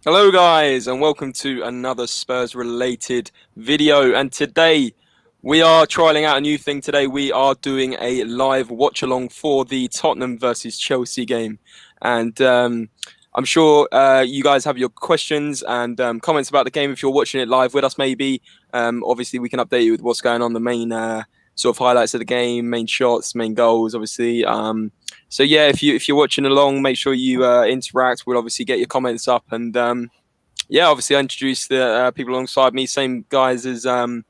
Hello guys and welcome to another Spurs related video, and today we are trialing out a new thing. Today we are doing a live watch along for the Tottenham versus Chelsea game, and I'm sure you guys have your questions and comments about the game if you're watching it live with us. Maybe obviously we can update you with what's going on, the main sort of highlights of the game, main shots, main goals, obviously. So yeah, if you're watching along, make sure you interact. We'll obviously get your comments up, and yeah, obviously I introduced the people alongside me, same guys as the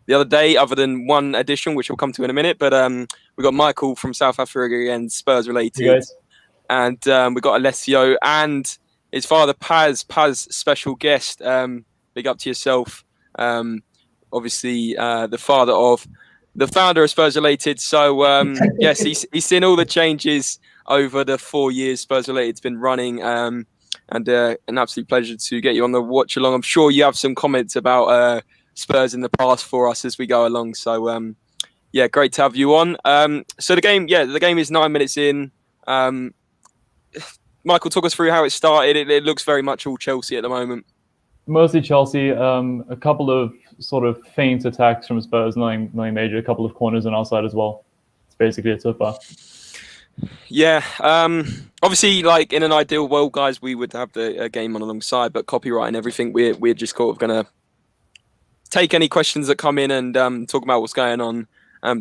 other day, other than one addition, which we'll come to in a minute. But we got Michael from South Africa again, Spurs Hey related, guys. and we got Alessio and his father Paz. Paz, special guest. Big up to yourself. Obviously, the father of the founder of Spurs related. So yes, he's seen all the changes over the 4 years Spurs related's been running. And an absolute pleasure to get you on the watch along. I'm sure you have some comments about Spurs in the past for us as we go along. So yeah, great to have you on. So the game is 9 minutes in. Michael, talk us through how it started. It looks very much all Chelsea at the moment. Mostly Chelsea. A couple of sort of feint attacks from Spurs, nothing major. A couple of corners on our side as well. It's basically it so far. Yeah. Obviously, like in an ideal world, guys, we would have the game on alongside, but copyright and everything, we're just sort of gonna take any questions that come in and talk about what's going on.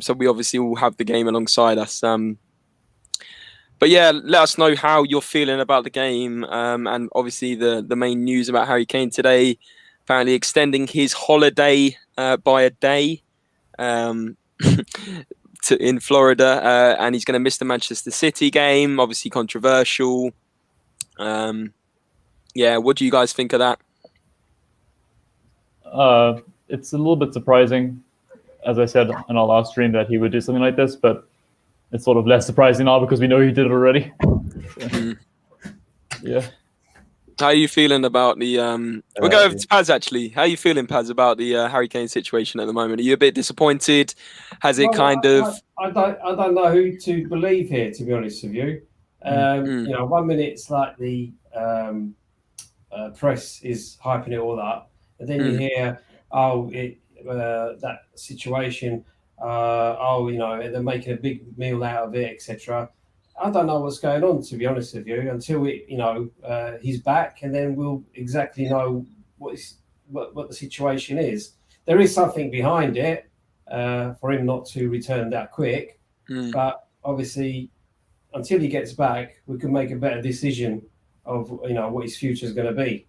So we obviously will have the game alongside us. But yeah, let us know how you're feeling about the game, and obviously the main news about Harry Kane today, apparently extending his holiday by a day in Florida, and he's going to miss the Manchester City game. Obviously controversial. Yeah, what do you guys think of that? It's a little bit surprising, as I said in our last stream, that he would do something like this, but it's sort of less surprising now because we know he did it already. So, yeah. How are you feeling about the? We'll go over to Paz actually. How are you feeling, Paz, about the Harry Kane situation at the moment? Are you a bit disappointed? Has it kind of? I don't know who to believe here, to be honest with you. You know, 1 minute it's like the press is hyping it all up, and then you hear, that situation. You know, they're making a big meal out of it, etc. I don't know what's going on, to be honest with you, until he's back, and then we'll exactly know what the situation is. There is something behind it for him not to return that quick, but obviously, until he gets back, we can make a better decision of what his future is going to be.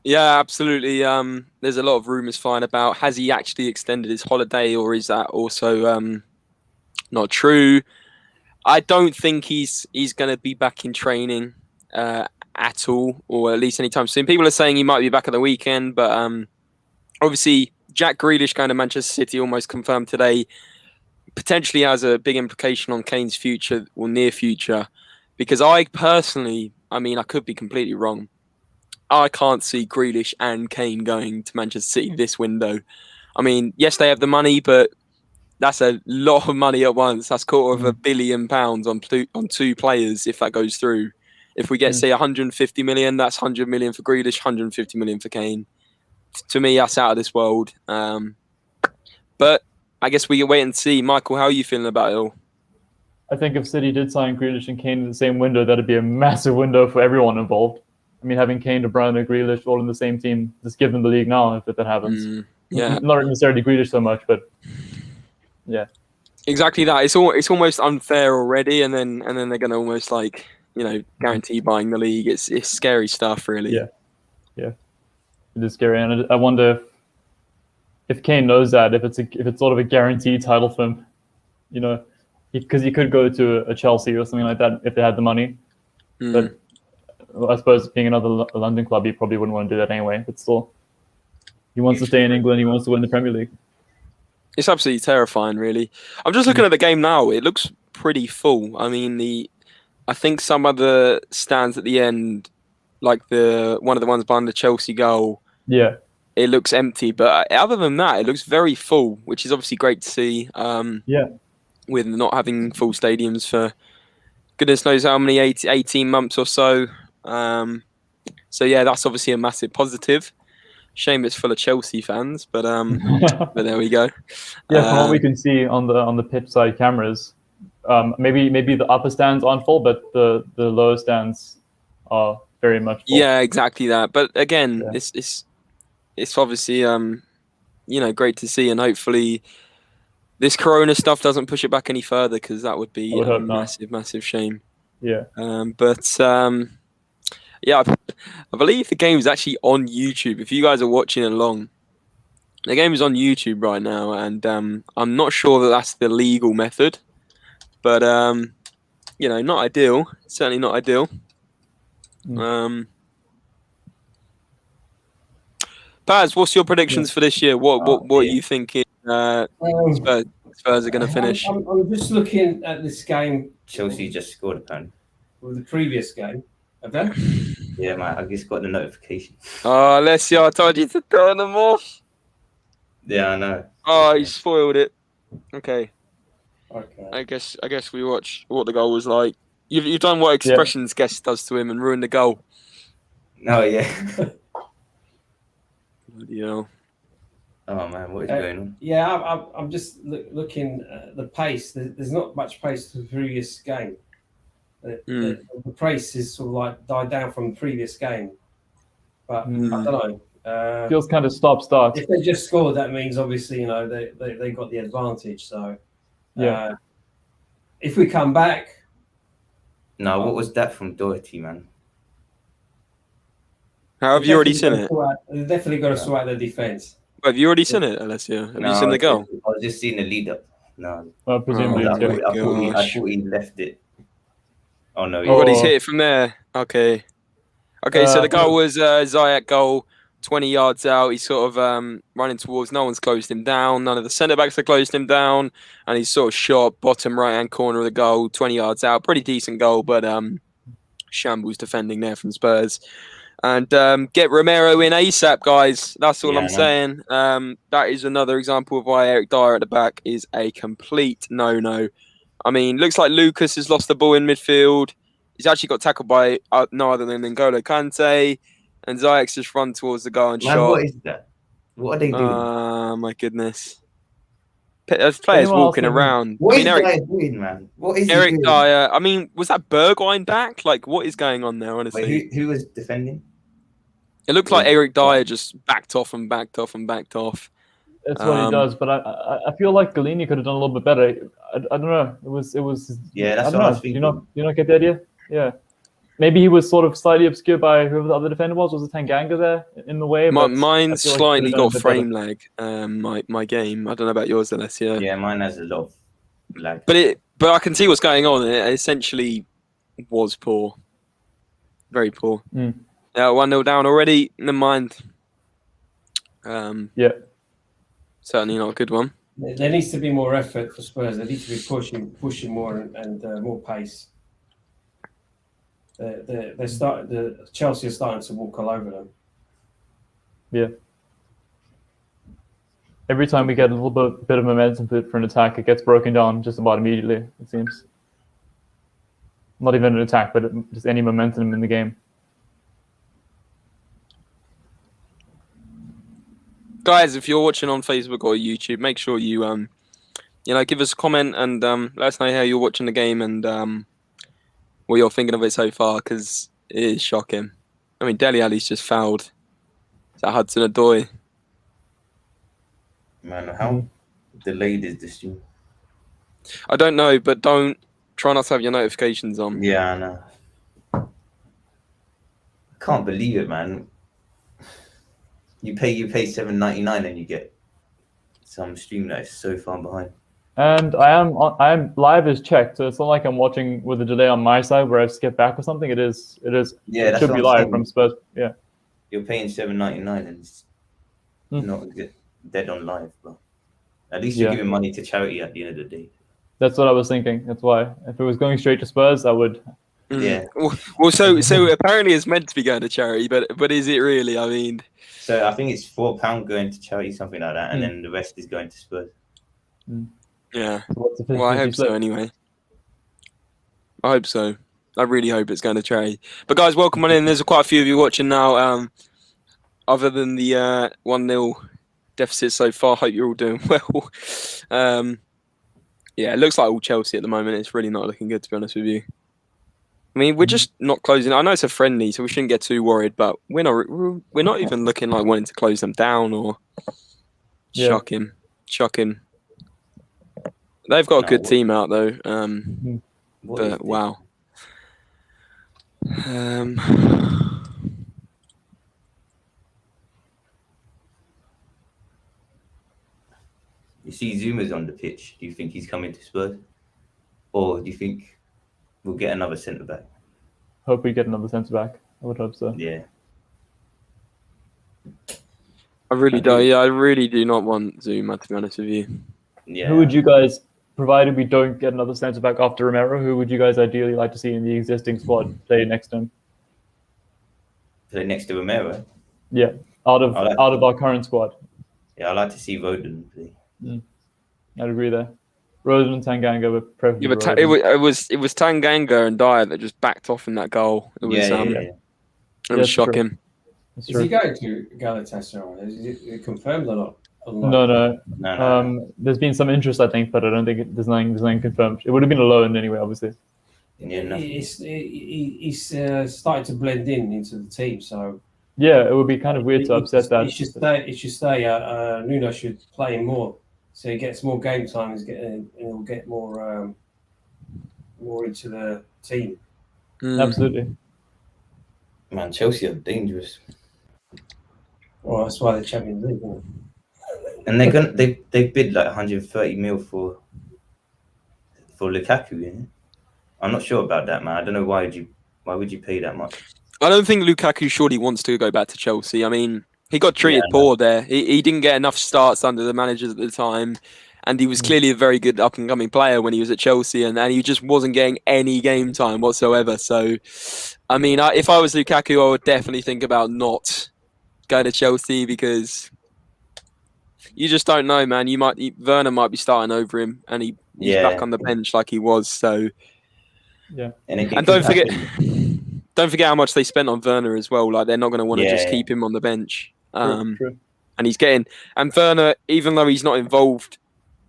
Yeah, absolutely. There's a lot of rumours flying about. Has he actually extended his holiday, or is that also not true? I don't think he's going to be back in training at all, or at least anytime soon. People are saying he might be back at the weekend, but obviously Jack Grealish going to Manchester City almost confirmed today potentially has a big implication on Kane's future or near future, because I personally, I mean, I could be completely wrong. I can't see Grealish and Kane going to Manchester City this window. I mean, yes, they have the money, but that's a lot of money at once. That's £250 million on two players if that goes through. If we get, say, 150 million, that's 100 million for Grealish, 150 million for Kane. To me, that's out of this world. But I guess we can wait and see. Michael, how are you feeling about it all? I think if City did sign Grealish and Kane in the same window, that'd be a massive window for everyone involved. I mean, having Kane, De Bruyne, and Grealish all in the same team, just give them the league now if that happens. Yeah, not necessarily Grealish so much, but yeah, exactly that. It's almost unfair already, and then they're going to almost guarantee buying the league. It's scary stuff, really. Yeah, it is scary, and I wonder if Kane knows that if it's sort of a guaranteed title for him, because he could go to a Chelsea or something like that if they had the money, but. Well, I suppose being another London club, he probably wouldn't want to do that anyway. But still, he wants to stay in England. He wants to win the Premier League. It's absolutely terrifying, really. I'm just looking at the game now. It looks pretty full. I mean, I think some of the stands at the end, like one of the ones behind the Chelsea goal, yeah, it looks empty. But other than that, it looks very full, which is obviously great to see. Yeah, with not having full stadiums for goodness knows how many 18 months or so. So yeah, that's obviously a massive positive. Shame it's full of Chelsea fans, but but there we go. Yeah, from what we can see on the pitch side cameras, maybe the upper stands aren't full, but the lower stands are very much full. Yeah, exactly that. But again, Yeah. it's obviously great to see, and hopefully this Corona stuff doesn't push it back any further, because that would be a massive shame. Yeah. Yeah, I believe the game is actually on YouTube. If you guys are watching along, the game is on YouTube right now, and I'm not sure that that's the legal method, but not ideal. Certainly not ideal. Paz, what's your predictions for this year? What are you thinking? Spurs are going to finish. I'm just looking at this game. Chelsea just scored a pen. With the previous game. Have they? Yeah, man, I just got the notification. Oh, Alessio, I told you to turn them off. Yeah, I know. Oh, you spoiled it. Okay. Okay. I guess we watch what the goal was like. You've done what Expressions Guest does to him and ruined the goal. Oh, yeah. Bloody hell. Oh, man, what is going on? Yeah, I'm just looking at the pace. There's not much pace to the previous game. The pace is sort of like died down from the previous game. But I don't know. Feels kind of stop-start. If they just scored, that means obviously, they got the advantage. So, if we come back. No, what was that from Doherty, man? How have you already seen it? They've definitely got to sort out their defense. Have you already seen it, Alessio? Have you seen the goal? I was just seeing the lead up. No. Well, presumably, I thought he left it. Oh no! He's hit it from there. Okay. So the goal was Ziyech goal, 20 yards out. He's sort of running towards. No one's closed him down. None of the centre backs have closed him down, and he's sort of shot bottom right hand corner of the goal, 20 yards out. Pretty decent goal, but shambles defending there from Spurs. And get Romero in ASAP, guys. That's all I'm saying. That is another example of why Eric Dyer at the back is a complete no-no. I mean, looks like Lucas has lost the ball in midfield. He's actually got tackled by no other than N'Golo Kante. And Ziyech's just run towards the goal and shot. What is that? What are they doing? My goodness. There's players walking around. What is Dyer doing, man? What is Eric Dyer? I mean, was that Bergwijn back? Like, what is going on there, honestly? Wait, who was defending? It looked like Eric Dyer just backed off and backed off and backed off. That's what he does, but I feel like Galini could have done a little bit better. I don't know. It was. Yeah, that's what I was thinking. Do you not get the idea? Yeah. Maybe he was sort of slightly obscured by whoever the other defender was. Was it Tanganga there in the way? Mine slightly got frame lag. My game. I don't know about yours, Alessio. Yeah, mine has a lot of lag. But I can see what's going on. It essentially was poor, very poor. 1-0 down already. Never mind. Yeah. Certainly not a good one. There needs to be more effort for Spurs. They need to be pushing more and more pace. The Chelsea are starting to walk all over them. Yeah. Every time we get a little bit of momentum for an attack, it gets broken down just about immediately, it seems. Not even an attack, but just any momentum in the game. Guys, if you're watching on Facebook or YouTube, make sure you give us a comment and let us know how you're watching the game and what you're thinking of it so far, because it is shocking. I mean, Dele Alli's just fouled. Is that Hudson-Odoi? Man, how delayed is this stream? I don't know, but try not to have your notifications on. Yeah, I know. I can't believe it, man. You pay $7.99 and you get some stream that is so far behind. And I am live is checked, so it's not like I'm watching with a delay on my side where I've skipped back or something. It is. Yeah, it should be live from Spurs. Yeah. You're paying $7.99 and it's not dead on live, but at least you're giving money to charity at the end of the day. That's what I was thinking. That's why. If it was going straight to Spurs, I would. Yeah. Well, so apparently it's meant to be going to charity, but is it really? I mean. So I think it's £4 going to charity, something like that, and then the rest is going to Spurs. Yeah. Well, I hope so anyway. I hope so. I really hope it's going to Trey. But guys, welcome on in. There's quite a few of you watching now. Other than the 1-0 deficit so far, hope you're all doing well. Yeah, it looks like all Chelsea at the moment. It's really not looking good, to be honest with you. I mean, we're just not closing. I know it's a friendly, so we shouldn't get too worried. But we're not even looking like wanting to close them down or shocking. They've got a good team out though. But wow. You see Zuma's on the pitch. Do you think he's coming to Spurs? Or do you think we'll get another centre-back? Hope we get another centre-back. I would hope so. Yeah. I really do. Yeah, I really do not want Zuma, to be honest with you. Yeah. Who would you guys, provided we don't get another centre-back after Romero, who would you guys ideally like to see in the existing squad play next to him? Play next to Romero? Yeah, out of our current squad. Yeah, I'd like to see Roden play. I'd agree there. Roden and Tanganga were preferably. Yeah, but it was Tanganga and Dyer that just backed off in that goal. It was it was shocking. Is he going to Galatasaray? Is it confirmed or not? No. There's been some interest, I think, but I don't think there's nothing confirmed. It would have been a loan anyway, obviously. Yeah, he's starting to blend into the team, so yeah, it would be kind of weird to upset that. It should stay. Nuno should play him more, so he gets more game time. And he'll get more into the team. Absolutely. Man, Chelsea are dangerous. Well, that's why they're Champions League, isn't it? And they bid like 130 mil for Lukaku, yeah? I'm not sure about that, man. I don't know why would you pay that much? I don't think Lukaku surely wants to go back to Chelsea. I mean, he got treated poor there. He didn't get enough starts under the managers at the time, and he was clearly a very good up and coming player when he was at Chelsea, and he just wasn't getting any game time whatsoever. So, I mean, if I was Lukaku, I would definitely think about not going to Chelsea because you just don't know, man. Werner might be starting over him, and he's back on the bench like he was. So, yeah. And don't forget how much they spent on Werner as well. Like they're not going to want to just keep him on the bench. True. And Werner, even though he's not involved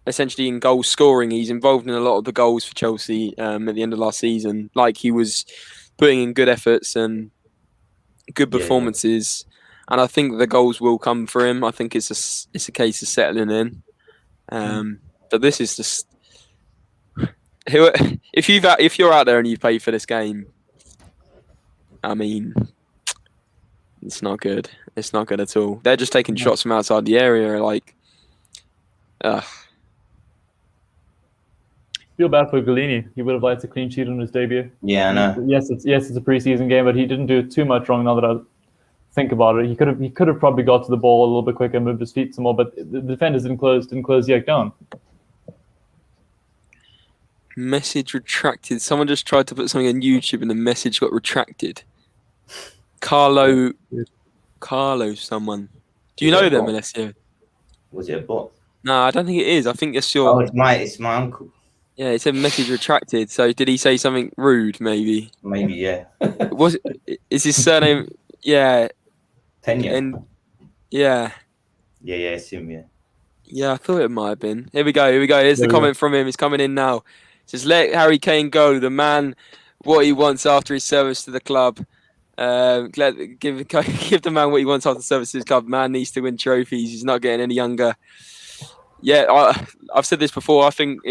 essentially in goal scoring, he's involved in a lot of the goals for Chelsea at the end of last season. Like he was putting in good efforts and good performances. And I think the goals will come for him. I think it's a case of settling in. But this is just if you're out there and you pay for this game, I mean, it's not good. It's not good at all. They're just taking shots from outside the area. Like, feel bad for Golini. He would have liked a clean sheet on his debut. Yeah, I know. Yes, it's a preseason game, but he didn't do too much wrong. Now that I think about it, he could have probably got to the ball a little bit quicker, moved his feet some more, but the defenders didn't close Ziyech down. Message retracted. Someone just tried to put something on YouTube and the message got retracted. Carlo, someone. Do you know them, Alessio? Was it a bot? No, I don't think it is. I think it's your. Oh, it's my uncle. Yeah, it said message retracted. So did he say something rude? Maybe. Maybe, yeah. Is his surname? Yeah. Pena. And yeah. Yeah, it's him. Yeah. Yeah, I thought it might have been. Here we go. Here's the comment from him. He's coming in now. It says, "Let Harry Kane go. The man, what he wants after his service to the club. Give the man what he wants after service to his club. Man needs to win trophies. He's not getting any younger." Yeah, I've said this before. I think,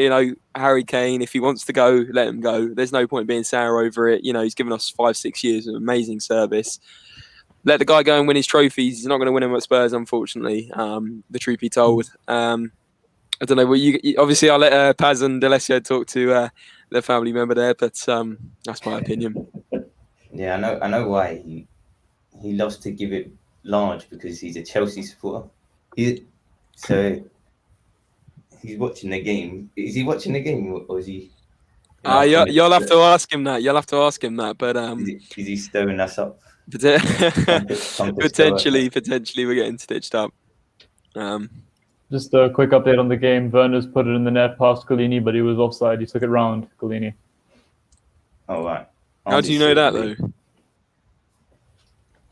Harry Kane, if he wants to go, let him go. There's no point being sour over it. He's given us 5-6 years of amazing service. Let the guy go and win his trophies. He's not going to win them at Spurs, unfortunately. The truth be told. I don't know. Well, obviously, I'll let Paz and Alessio talk to their family member there, but that's my opinion. Yeah, I know why he loves to give it large because he's a Chelsea supporter. He's watching the game. Is he watching the game or is he? You'll have to ask him that. But is he stirring us up? Potentially, we're getting stitched up. Just a quick update on the game. Werner's put it in the net past Golini, but he was offside. He took it round Golini. Oh, right. How do you know that though?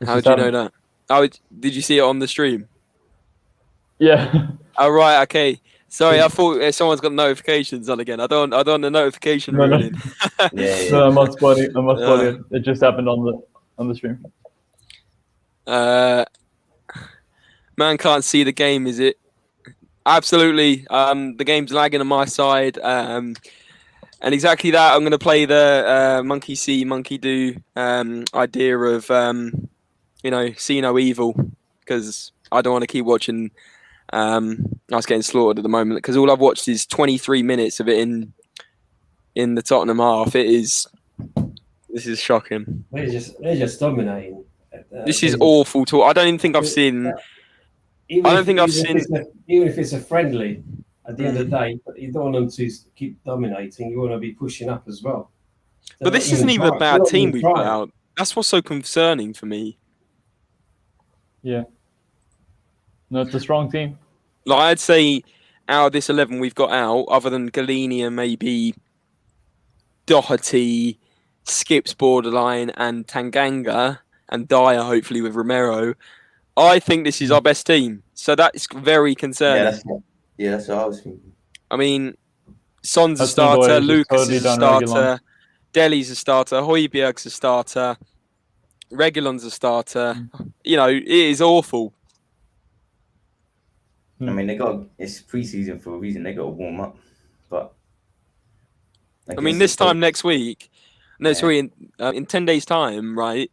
How do you know that? Oh, did you see it on the stream? Yeah. Oh right, okay. Sorry, I thought someone's got notifications on again. I don't want the notification No, no. ruining. Yeah. No, I'm not spoiling. I'm not spoiling it. It just happened on the stream. Man can't see the game, is it? Absolutely. The game's lagging on my side. And exactly that. I'm going to play the monkey see, monkey do idea of see no evil, because I don't want to keep watching us getting slaughtered at the moment, because all I've watched is 23 minutes of it in the Tottenham half. This is shocking. They're just dominating. This is awful talk. I don't even think I've seen. Even if it's a friendly, at the end of the day, you don't want them to keep dominating. You want to be pushing up as well. But this isn't even a bad team we put out. That's what's so concerning for me. Yeah. No, it's a strong team. Like, I'd say out of this 11 we've got out, other than Galini and maybe Doherty, Skips borderline, and Tanganga, and Dyer hopefully with Romero, I think this is our best team. So that's very concerning. That's what I was thinking. I mean, Son's a starter, Lucas is a starter, Deli's a starter, Højbjerg's a starter, Reguilon's a starter. You know, it is awful. I mean, it's preseason for a reason. They got to warm up. But I mean, this time next week, sorry, in 10 days' time, right?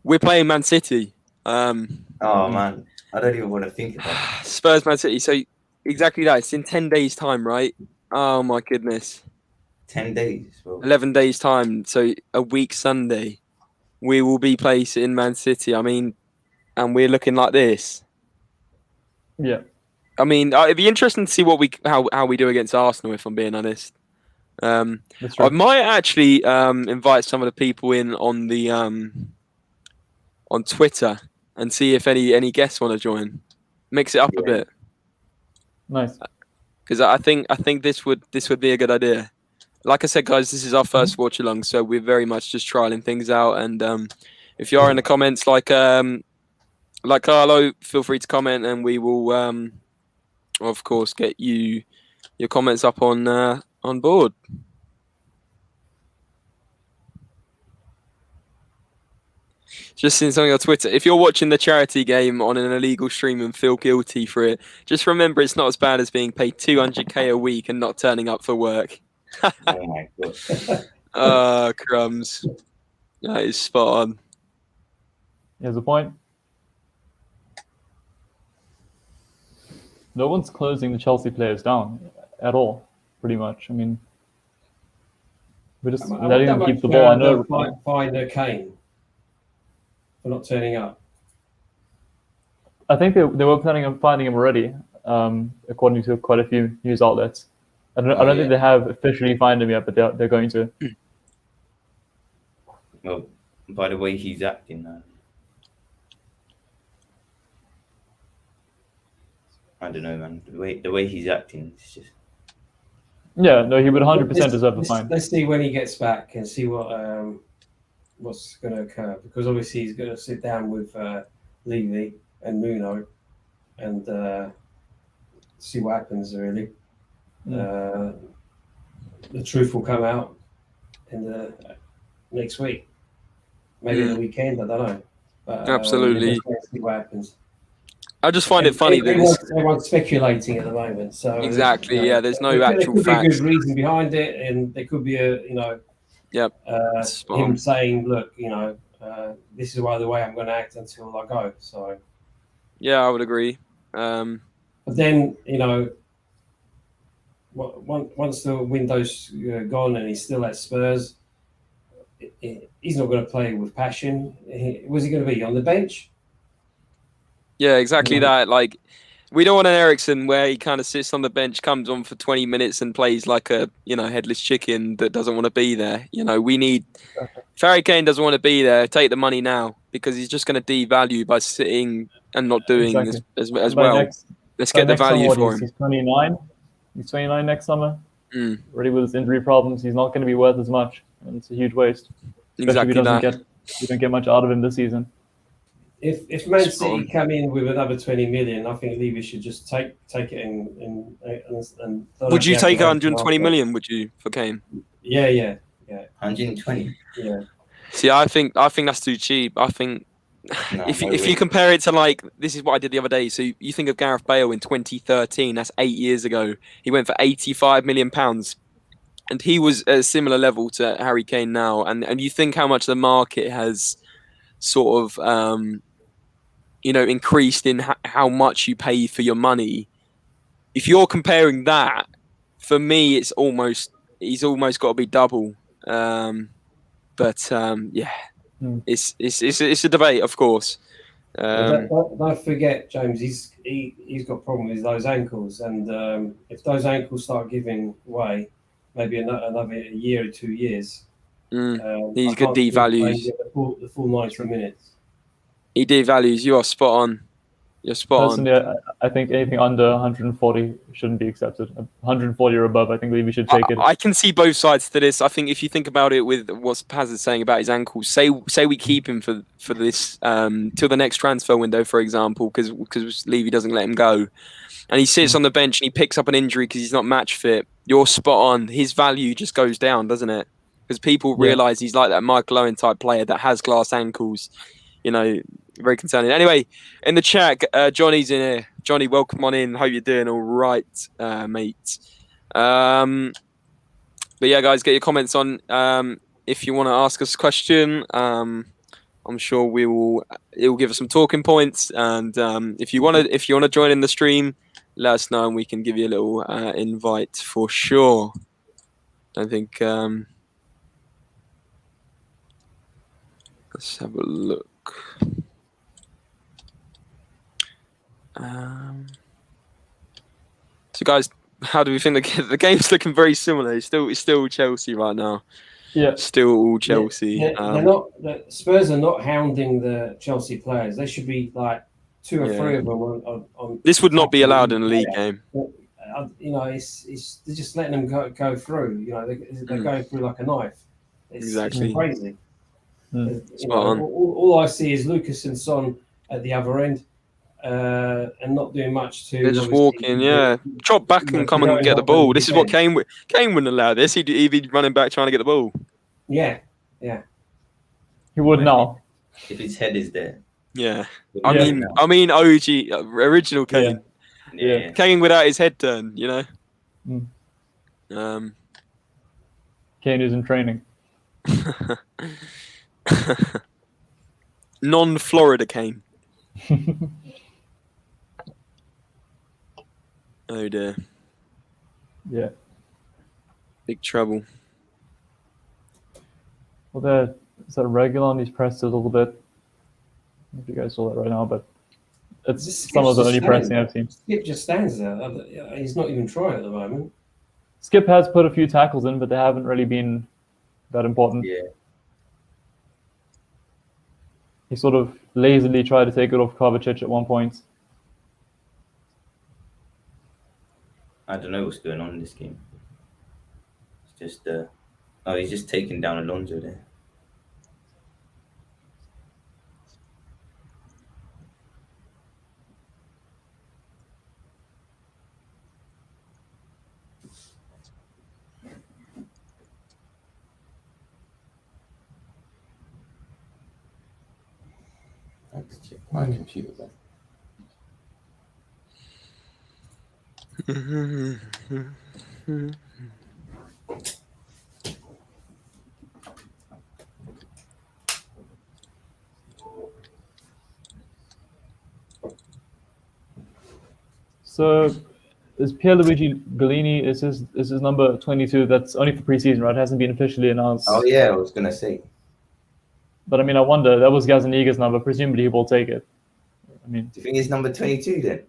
We're playing Man City. Oh man, I don't even want to think about it. Spurs, Man City. So exactly that. It's in 10 days' time, right? Oh my goodness. 10 days. Bro. 11 days' time. So a week Sunday, we will be placed in Man City. I mean, and we're looking like this. Yeah. I mean, it'd be interesting to see how we do against Arsenal, if I'm being honest. I might actually invite some of the people in on the on Twitter and see if any guests want to join. Mix it up a bit. Nice. Because I think this would be a good idea. Like I said, guys, this is our first watch along, so we're very much just trialing things out. And if you are in the comments, like Carlo, feel free to comment, and we will, of course, get your comments up on board. Just seen something on Twitter. If you're watching the charity game on an illegal stream and feel guilty for it, just remember it's not as bad as being paid 200k a week and not turning up for work. Oh my god. Crumbs. That is spot on. Here's a point. No one's closing the Chelsea players down at all, pretty much. I mean, we're just letting them keep the ball. I know. Find Kane for not turning up. I think they were planning on finding him already, according to quite a few news outlets. I don't think they have officially found him yet, but they're going to. Well, by the way he's acting now. I don't know, man. The way he's acting, it's just. Yeah, no, he would 100% deserve the fine. Let's see when he gets back and see what's going to occur, because obviously he's going to sit down with Levy and Muno and see what happens. Really, the truth will come out in the next week, maybe the weekend. I don't know. But, absolutely. Let's see what happens. I just find it funny that everyone's speculating at the moment. So exactly, there's no actual facts. There could be a good reason behind it, and there could be him saying, "Look, this is the way I'm going to act until I go." So, yeah, I would agree. But then, once the window's gone and he's still at Spurs, he's not going to play with passion. Was he going to be on the bench? Yeah, exactly that. Like, we don't want an Eriksen where he kind of sits on the bench, comes on for 20 minutes and plays like a, headless chicken that doesn't want to be there. We need... If Harry Kane doesn't want to be there, take the money now, because he's just going to devalue by sitting and not doing as well. Let's get the value for him. He's 29. He's 29 next summer. Already with his injury problems, he's not going to be worth as much, and it's a huge waste. Exactly that. We don't get much out of him this season. If Man Spot on. City come in with another 20 million, I think Levy should just take it and Would you take 120 after. million? Would you for Kane? Yeah. 120. Yeah. See, I think that's too cheap. I think No, if no you way. compare it to like this is what I did the other day. So you think of Gareth Bale in 2013. That's 8 years ago. He went for 85 million pounds, and he was at a similar level to Harry Kane now. And you think how much the market has sort of increased in how much you pay for your money. If you're comparing that, for me, he's almost got to be double. Yeah, it's a debate, of course. Don't forget, James. He's got a problem with those ankles, and if those ankles start giving way, maybe another year or 2 years, He's good I can't see him playing devalues. the full 90 minutes. He devalues. You are spot on. You're spot Personally, I think anything under 140 shouldn't be accepted. 140 or above, I think Levy should take it. I can see both sides to this. I think if you think about it with what Paz is saying about his ankles, say we keep him for this till the next transfer window, for example, because Levy doesn't let him go, and he sits on the bench and he picks up an injury because he's not match fit. You're spot on. His value just goes down, doesn't it? Because people realise he's like that Michael Owen type player that has glass ankles. Very concerning. Anyway, in the chat, Johnny's in here. Johnny, welcome on in. Hope you're doing all right, mate. But yeah, guys, get your comments on. If you want to ask us a question, I'm sure it will give us some talking points. And if you want to join in the stream, let us know and we can give you a little invite for sure. I think let's have a look. So guys, how do we think the game's looking very similar? It's still Chelsea right now. Yeah, still all Chelsea. The Spurs are not hounding the Chelsea players. They should be like 2 or 3 of them on. This would not be allowed in a league game. It's they're just letting them go through. They're going through like a knife. Exactly. It's crazy. On. All I see is Lucas and Son at the other end. And not doing much to. They're just walking, Drop back and come and get the ball. This is what Kane wouldn't allow this. He'd be running back trying to get the ball. Yeah. He would now. If his head is there. Yeah. I mean, OG original Kane. Yeah. Kane without his head turned. Kane is in training. Non-Florida Kane. Oh dear. Yeah. Big trouble. Well, is that regular on these presses a little bit? I don't know if you guys saw that right now, but it's some of the only pressing I've seen. Skip just stands there. He's not even trying at the moment. Skip has put a few tackles in, but they haven't really been that important. Yeah. He sort of lazily tried to take it off Kovacic at one point. I don't know what's going on in this game. It's just he's just taking down Alonso there. I have to check my computer then. So, is Pierluigi Golini is his number 22? That's only for preseason, right? It hasn't been officially announced. Oh yeah, I was gonna say. But I wonder. That was Gazaniga's number. Presumably, he will take it. Do you think he's number 22 then?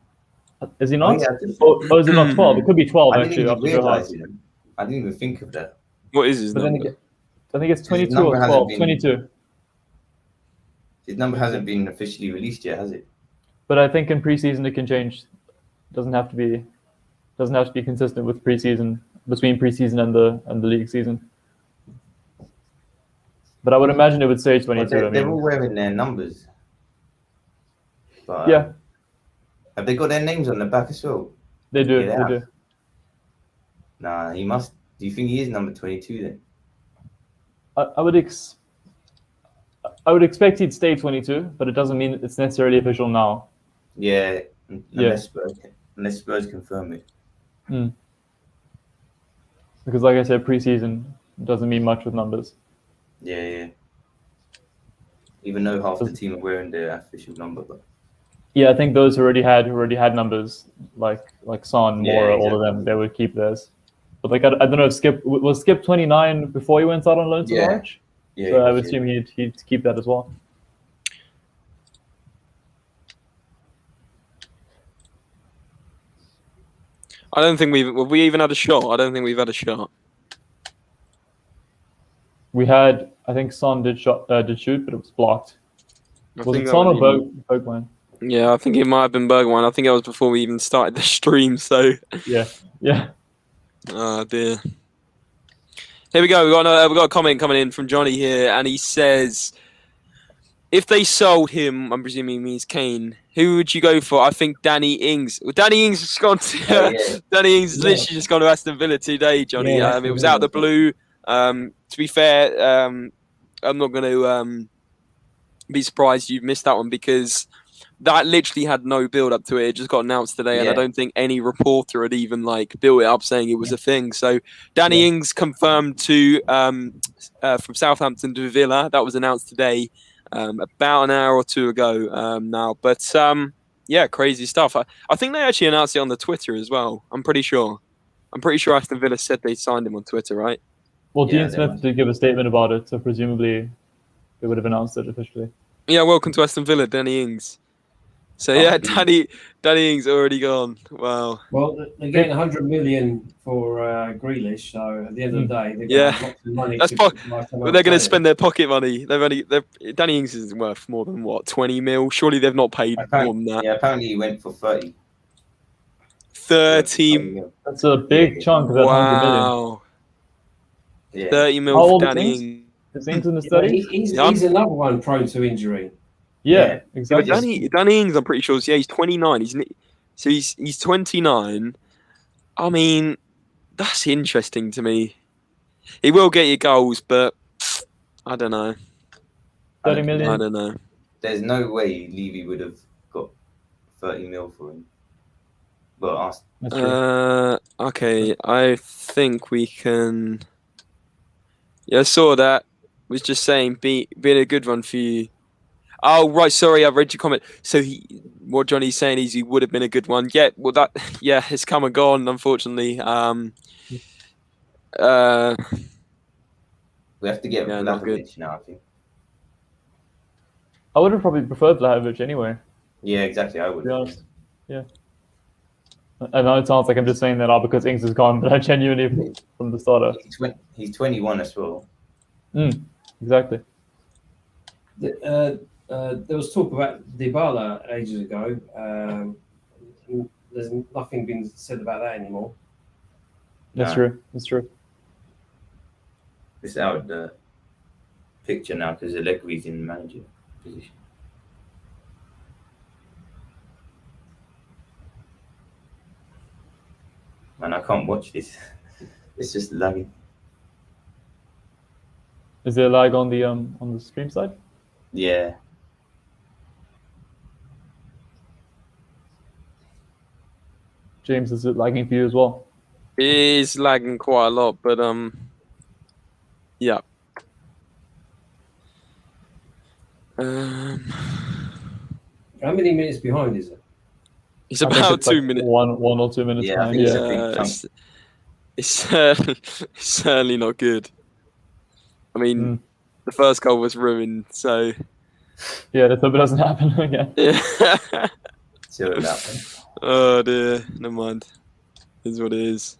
Is he not? Yeah, or is it not 12? It could be 12 I actually. didn't After even realize Joe it. I didn't even think of that. What is his But number? then again, I think it's 22 number or hasn't 12. been- 22. His number hasn't been officially released yet, has it? But I think in preseason it can change. Doesn't have to be consistent with between preseason and the league season. But I would imagine it would say But 22. they're all wearing their numbers. But Yeah, have they got their names on the back as well? they do. Yeah, they They have. do. Nah, he must. Do you think he is number 22 then? I would expect he'd stay 22, but it doesn't mean it's necessarily official now. Yeah, Yeah. unless Spurs confirm it. Because, like I said, preseason doesn't mean much with numbers. Yeah. Even though half the team are wearing their official number, but Yeah, I think those who already had numbers, like Son, Mora, all of exactly. them, they would keep theirs. But like I don't know if Skip was Skip 29 before he went out on loan to Norwich. Yeah, So I would assume he'd keep that as well. I don't think we even had a shot. I don't think we've had a shot. We had, I think Son did shoot, but it was blocked. Was it that Son or was Bergwijn? Yeah, I think it might have been Bergwijn. I think that was before we even started the stream. So Yeah. oh dear. Here we go. We've got a comment coming in from Johnny here, and he says, if they sold him, I'm presuming he means Kane, who would you go for? I think Danny Ings. Well, Danny Ings has gone to Danny Ings has literally just gone to Aston Villa today, Johnny. Yeah, It was out of the blue. To be fair, I'm not going to be surprised you've missed that one, because that literally had no build up to it. It just got announced today, and I don't think any reporter had even built it up saying it was a thing. So Danny Ings confirmed to from Southampton to Villa. That was announced today, about an hour or two ago now. But crazy stuff. I think they actually announced it on the Twitter as well. I'm pretty sure Aston Villa said they signed him on Twitter, right? Well, Dean Smith did give a statement about it, so presumably they would have announced it officially. Yeah, welcome to Aston Villa, Danny Ings. So Danny Ings already gone. Wow. Well, they're getting 100 million for Grealish, so at the end of the day, they're going to have lots of money. Well, they're going to spend their pocket money. Danny Ings isn't worth more than 20 mil. Surely they've not paid more than that. Yeah, apparently he went for 30. 30. That's a big chunk of that 100 million. Yeah. 30 mil for Danny Ings. Is Ings in the study? He's another one prone to injury. Yeah, exactly. But Danny Ings, I'm pretty sure. He's 29. He's 29. I mean, that's interesting to me. He will get you goals, but I don't know. 30 million. I don't know. There's no way Levy would have got 30 mil for him. But okay, I think we can. Yeah, I saw that. Was just saying, been a good one for you. Oh, right. Sorry, I read your comment. So what Johnny's saying is he would have been a good one. Yeah, well, it's come and gone, unfortunately. we have to get Vlahovic now, I think. I would have probably preferred Vlahovic anyway. Yeah, exactly. I would. To be honest. Yeah. I know it sounds like I'm just saying that because Ings is gone, but I genuinely, from the start. He's 21 as well. Exactly. There was talk about Dybala ages ago. There's nothing been said about that anymore. That's true. That's true. It's out of the picture now because Allegri's in manager position. Man, I can't watch this. It's just lagging. Is there a lag on the stream side? Yeah. James, is it lagging for you as well? It is lagging quite a lot, but yeah. How many minutes behind is it? It's about 2 minutes. One or 2 minutes behind. It's certainly not good. I mean, the first goal was ruined, so yeah, let's hope it doesn't happen again. Yeah. So oh dear, never mind. It is what it is.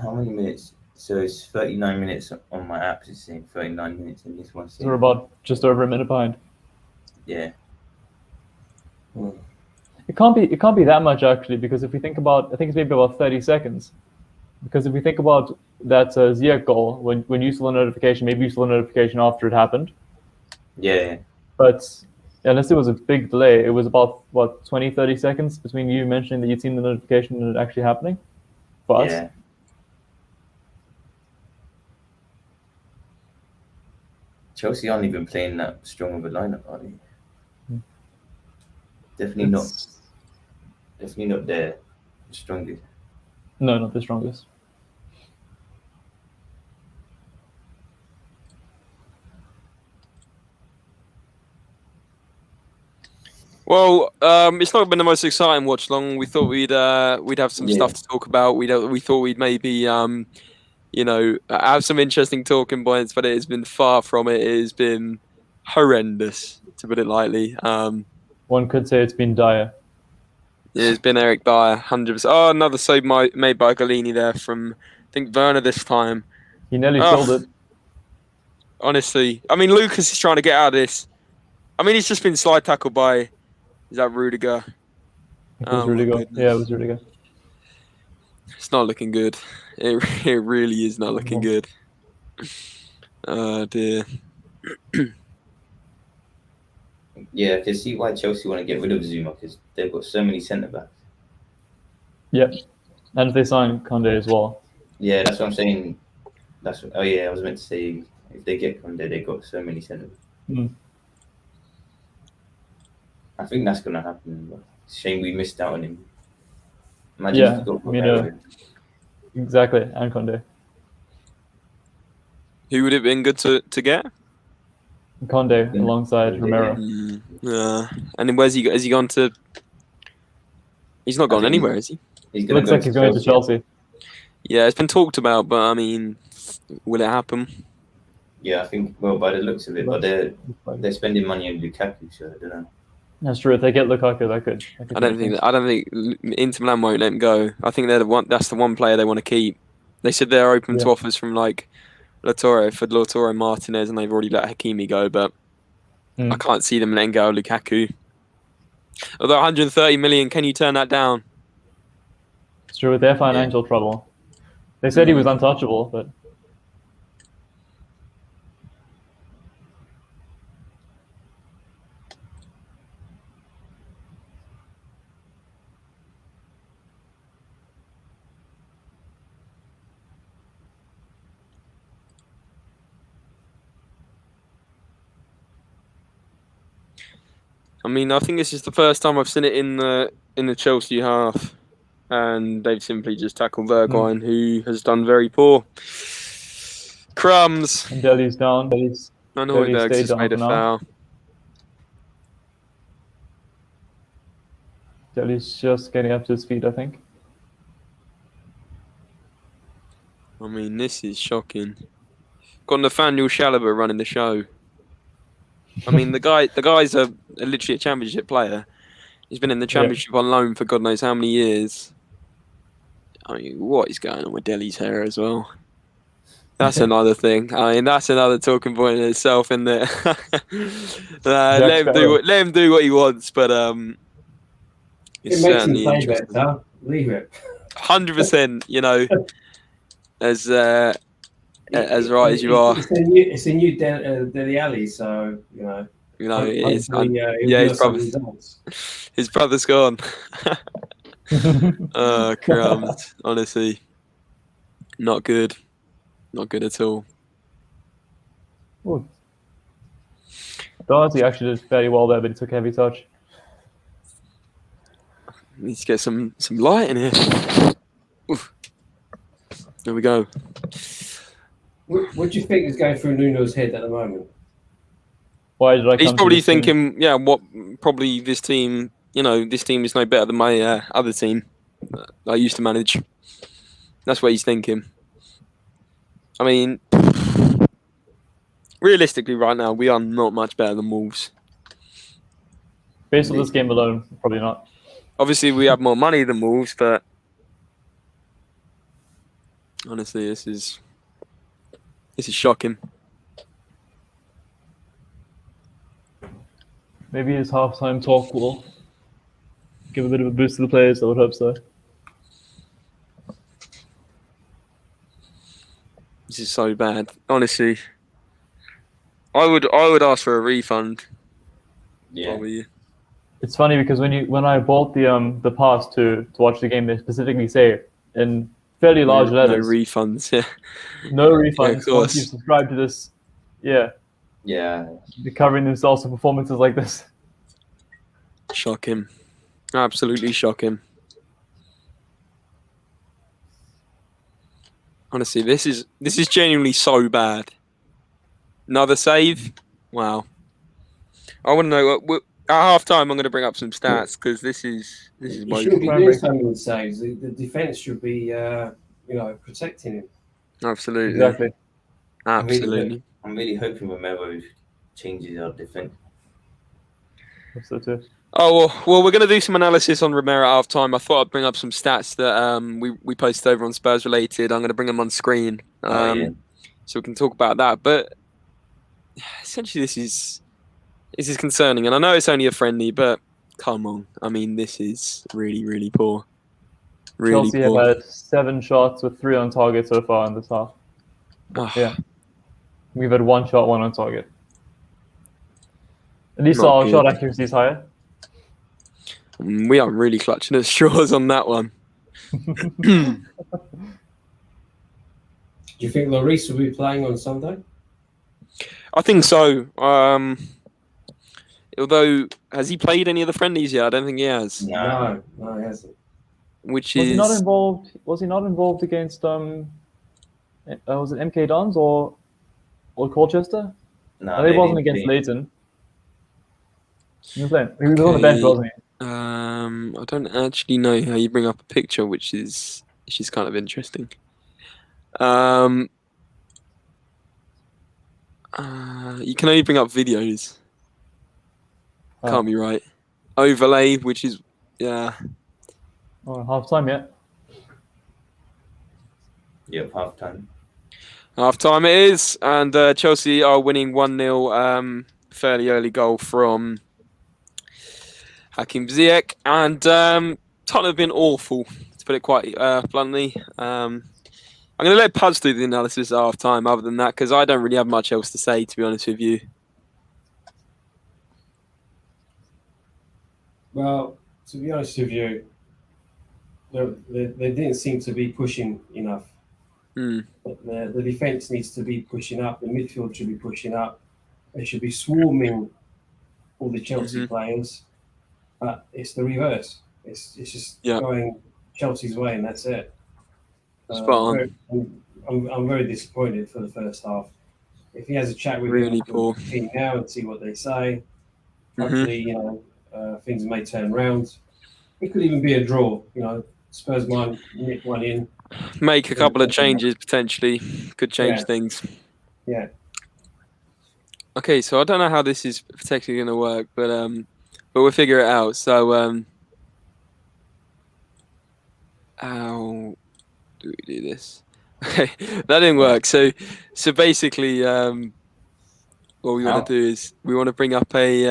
How many minutes? So it's 39 minutes on my app. It's saying 39 minutes in this one. So we're about just over a minute behind. Yeah. It can't be that much actually, because if we think about, I think it's maybe about 30 seconds. Because if we think about that Ziyech goal, when you saw the notification, maybe you saw the notification after it happened. Yeah. But unless there was a big delay, it was about, 20, 30 seconds between you mentioning that you'd seen the notification and it actually happening for us. Yeah. Chelsea aren't even playing that strong of a lineup, are they? Definitely not their strongest. No, not the strongest. Well, it's not been the most exciting watch long. We thought we'd have some stuff to talk about. We thought we'd maybe have some interesting talking points, but it has been far from it. It has been horrendous, to put it lightly. One could say it's been dire. It's been Eric Dyer, 100%. Oh, another save made by Galini there from, I think, Werner this time. He nearly killed it. Honestly, I mean, Lucas is trying to get out of this. I mean, he's just been slide tackled by, is that Rudiger? It was Rudiger. Yeah, it was Rudiger. It's not looking good. It really is not looking good. Oh, dear. Yeah, I can see why Chelsea want to get rid of Zuma, because they've got so many centre-backs. Yep. And if they sign Conde as well. Yeah, that's what I'm saying. I was meant to say, if they get Conde, they've got so many centre-backs. I think that's going to happen. But it's a shame we missed out on him. Imagine if we got Romero. Exactly, and Conde. Who would it have been good to get? Conde alongside Romero. Yeah. And then where's he? Has he gone to? He's not gone anywhere, is he? Looks like he's going to Chelsea. Yeah, it's been talked about, but I mean, will it happen? Yeah, I think. Well, by the looks of it, but they're spending money on Lukaku, so I don't know. That's true. If they get Lukaku, that could I don't think Inter Milan won't let him go. I think they're the one. That's the one player they want to keep. They said they're open to offers from like Lautaro Martinez, and they've already let Hakimi go, but I can't see them letting go of Lukaku. Although 130 million, can you turn that down? It's true, with their financial trouble. They said he was untouchable, but... I mean, I think this is the first time I've seen it in the Chelsea half, and they've simply just tackled Bergwijn, who has done very poor. Crumbs. And Dele's down. I know Højbjerg's just made a foul. Dele's just getting up to his feet, I think. I mean, this is shocking. Got Nathaniel Chalobah running the show. I mean, the guy's literally a championship player. He's been in the championship on loan for God knows how many years. I mean, what is going on with Dele's hair as well? That's another thing. I mean, that's another talking point in itself, isn't it? Let him do what he wants, but it makes him play better. Leave it. 100%. You know, as right as you are. It's a new Dele Alli, so you know. You know, it is. His brother's gone. Oh, crumbs. Honestly, not good. Not good at all. Ooh. Darcy actually did fairly well there, but he took a heavy touch. Needs to get some light in here. Oof. There we go. What do you think is going through Nuno's head at the moment? Why did I come He's probably thinking, team? Probably this team, this team is no better than my other team I used to manage. That's what he's thinking. I mean, realistically, right now, we are not much better than Wolves. Based on this game alone, probably not. Obviously, we have more money than Wolves, but honestly, this is shocking. Maybe his halftime talk will give a bit of a boost to the players. I would hope so. This is so bad. Honestly, I would ask for a refund. Yeah. Probably. It's funny because when I bought the pass to watch the game, they specifically say in fairly large No letters, refunds. Yeah. no Yeah, of refunds once you course. subscribe to this. Yeah, Yeah. they're covering themselves for performances like this. Shock him. Absolutely shock him. Honestly, this is genuinely so bad. Another save. Wow. I want to know. At half time, I'm going to bring up some stats because this is He shouldn't woeful. be doing so many saves. The defense should be, protecting him. Absolutely. Exactly. Absolutely. I'm really hoping Romero changes our defense. So too. Oh well, we're going to do some analysis on Romero at half time. I thought I'd bring up some stats that we posted over on Spurs related. I'm going to bring them on screen, Yeah. so we can talk about that. But essentially, this is concerning, and I know it's only a friendly, but come on. I mean, this is really, really poor. Really Chelsea poor. have had 7 shots with 3 on target so far in this half. Oh, Yeah, we've had 1 shot, 1 on target. At least Not our good. shot accuracy is higher. We are really clutching at straws on that one. Do you think Lloris will be playing on Sunday? I think so. Although, has he played any of the friendlies yet? I don't think he has. No, he hasn't. Which Was is he not involved? Was he not involved against was it MK Dons or Colchester? No, No, he wasn't didn't against play. Leighton. He was on the bench, wasn't he? I don't actually know how you bring up a picture, which is kind of interesting. You can only bring up videos. Can't be right. Overlay, which is Oh, half time yet. Yep, half time. Half time it is, and Chelsea are winning 1-0. Fairly early goal from Hakim Ziyech, and Tottenham have been awful, to put it quite bluntly. I'm going to let Paz do the analysis at half time, other than that, because I don't really have much else to say, to be honest with you. Well, to be honest with you, they didn't seem to be pushing enough. The defense needs to be pushing up. The midfield should be pushing up. They should be swarming all the Chelsea players. But it's the reverse. It's just going Chelsea's way, and that's it. Spot on. I'm very disappointed for the first half. If he has a chat with the team now and see what they say, hopefully, things may turn round. It could even be a draw. Spurs might nick one in. Make a couple of changes potentially. Could change things. Yeah. Okay, so I don't know how this is potentially going to work, but we'll figure it out. So how do we do this? Okay, that didn't work. So basically, what we want to do is we want to bring up a.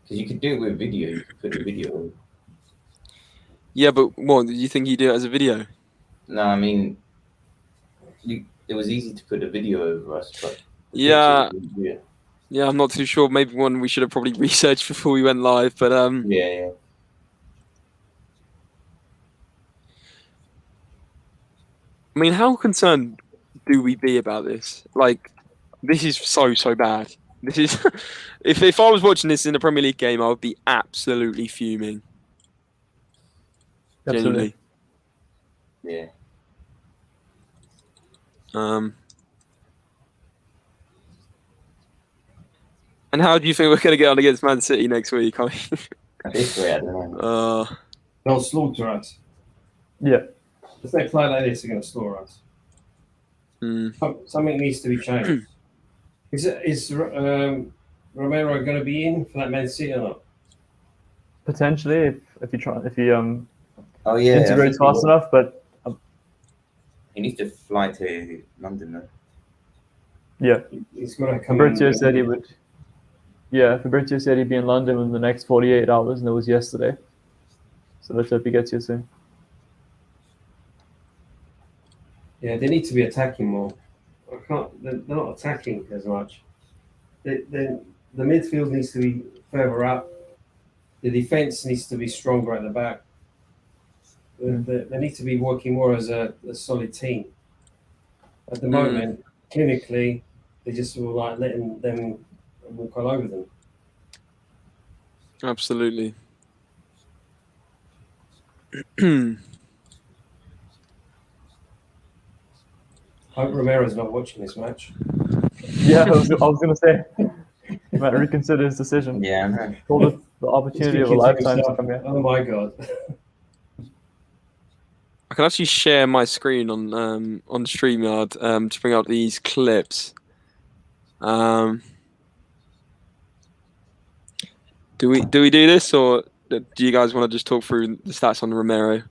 Because you could do it with video. You could put the video. Yeah, but what do you think you do it as a video? No, I mean, it was easy to put a video over us, but yeah, I'm not too sure. Maybe one we should have probably researched before we went live, but yeah. I mean, how concerned do we be about this? Like, this is so bad. This is if I was watching this in a Premier League game, I would be absolutely fuming. Absolutely. Genuinely. Yeah. And how do you think we're going to get on against Man City next week? I don't know. They'll slaughter us. Yeah. If they play like this, they're going to slaughter us. Something needs to be changed. Is Romero going to be in for that Man City or not? Potentially, if he integrates fast enough, but he needs to fly to London though. Yeah, he's got to come. Fabrizio said he would. Yeah, Fabrizio said he'd be in London in the next 48 hours, and it was yesterday. So let's hope he gets here soon. Yeah, they need to be attacking more. They're not attacking as much. The midfield needs to be further up. The defense needs to be stronger at the back. They need to be working more as a solid team. At the moment, clinically, they just were like letting them walk all over them. Absolutely. Hope Romero's not watching this match. Yeah, I was going to say, he might reconsider his decision. Yeah, I know. Called it the opportunity of a lifetime to come here. Oh my god. I can actually share my screen on StreamYard to bring up these clips. Do we do this, or do you guys want to just talk through the stats on Romero?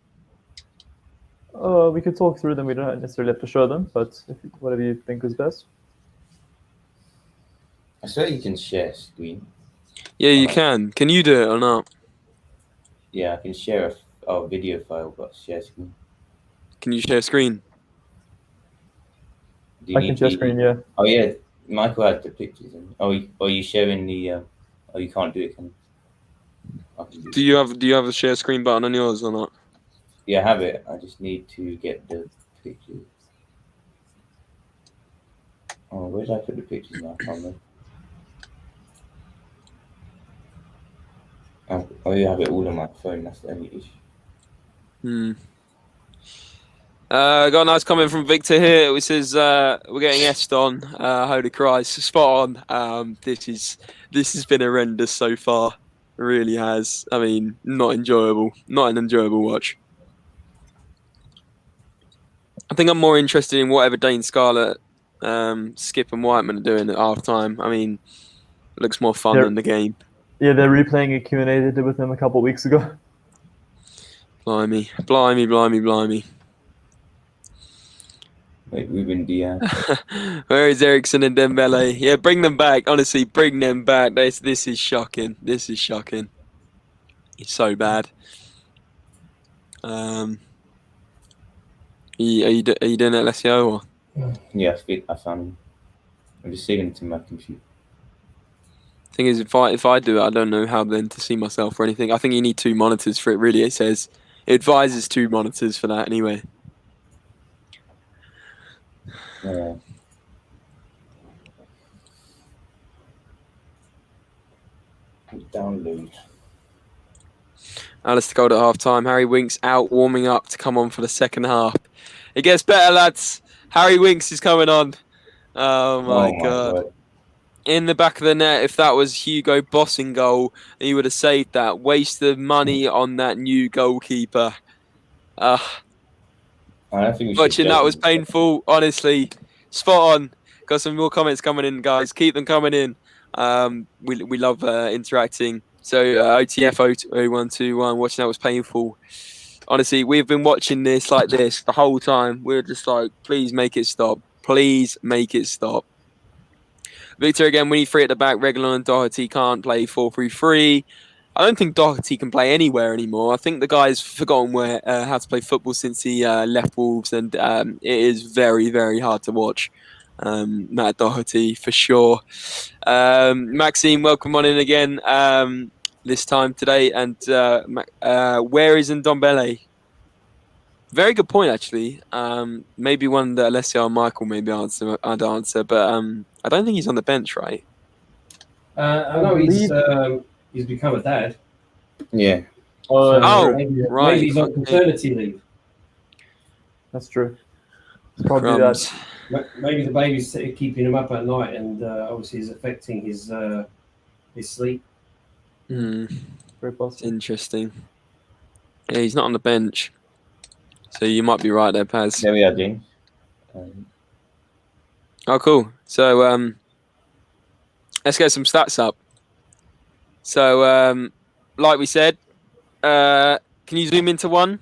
We could talk through them. We don't necessarily have to show them, but whatever you think is best. I swear you can share screen. Yeah, you can. Can you do it or not? Yeah, I can share a video file, but share screen. Can you share screen? Do you I need can share the- screen, yeah. Oh yeah, Michael has the pictures. Oh, you sharing the? Oh, you can't do it. Can you? I can Do you have a share screen button on yours or not? Yeah, I have it. I just need to get the pictures. Oh, where did I put the pictures now? I can't remember. Oh, you have it all on my phone. That's the only issue. Got a nice comment from Victor here, which says we're getting S'd on. Holy Christ, spot on. This has been horrendous so far. It really has. I mean, not enjoyable. Not an enjoyable watch. I think I'm more interested in whatever Dane Scarlett, Skip and Whiteman are doing at half time. I mean, it looks more fun than the game. Yeah, they're replaying a Q&A they did with him a couple of weeks ago. Blimey. Wait, Ruben Diaz. Where is Ericsson and Dembele? Yeah, bring them back. Honestly, bring them back. This is shocking. This is shocking. It's so bad. Are you doing it, Alessio? Or? Yeah, I found him. I'm just saving it to my computer. Thing is, if I do it, I don't know how then to see myself or anything. I think you need 2 monitors for it. Really, it advises 2 monitors for that anyway. Yeah. Download. Alistair Gold at half time. Harry Winks out warming up to come on for the second half. It gets better, lads. Harry Winks is coming on. Oh my God. In the back of the net, if that was Hugo Bossing goal, he would have saved that. Wasted money on that new goalkeeper. I don't think Watching that was painful, honestly. Spot on. Got some more comments coming in, guys. Keep them coming in. We love interacting. So OTF 0121, watching that was painful. Honestly, we've been watching this like this the whole time. We're just like, please make it stop. Please make it stop. Victor again, we need 3 at the back. Reguilon and Doherty can't play 4-3-3. I don't think Doherty can play anywhere anymore. I think the guy's forgotten how to play football since he left Wolves, and it is very, very hard to watch. Matt Doherty for sure. Maxime, welcome on in again this time today. And where is Ndombele? Very good point, actually. Maybe one that Alessio and Michael maybe I'd answer, but I don't think he's on the bench, right? I know he's become a dad. Yeah. Right. Maybe he's on paternity leave. That's true. It's probably that. Maybe the baby's keeping him up at night, and obviously is affecting his sleep. Very possible. Interesting. Yeah, he's not on the bench. So you might be right there, Paz. There we are, James. Oh, cool. So let's get some stats up. So like we said, can you zoom into one?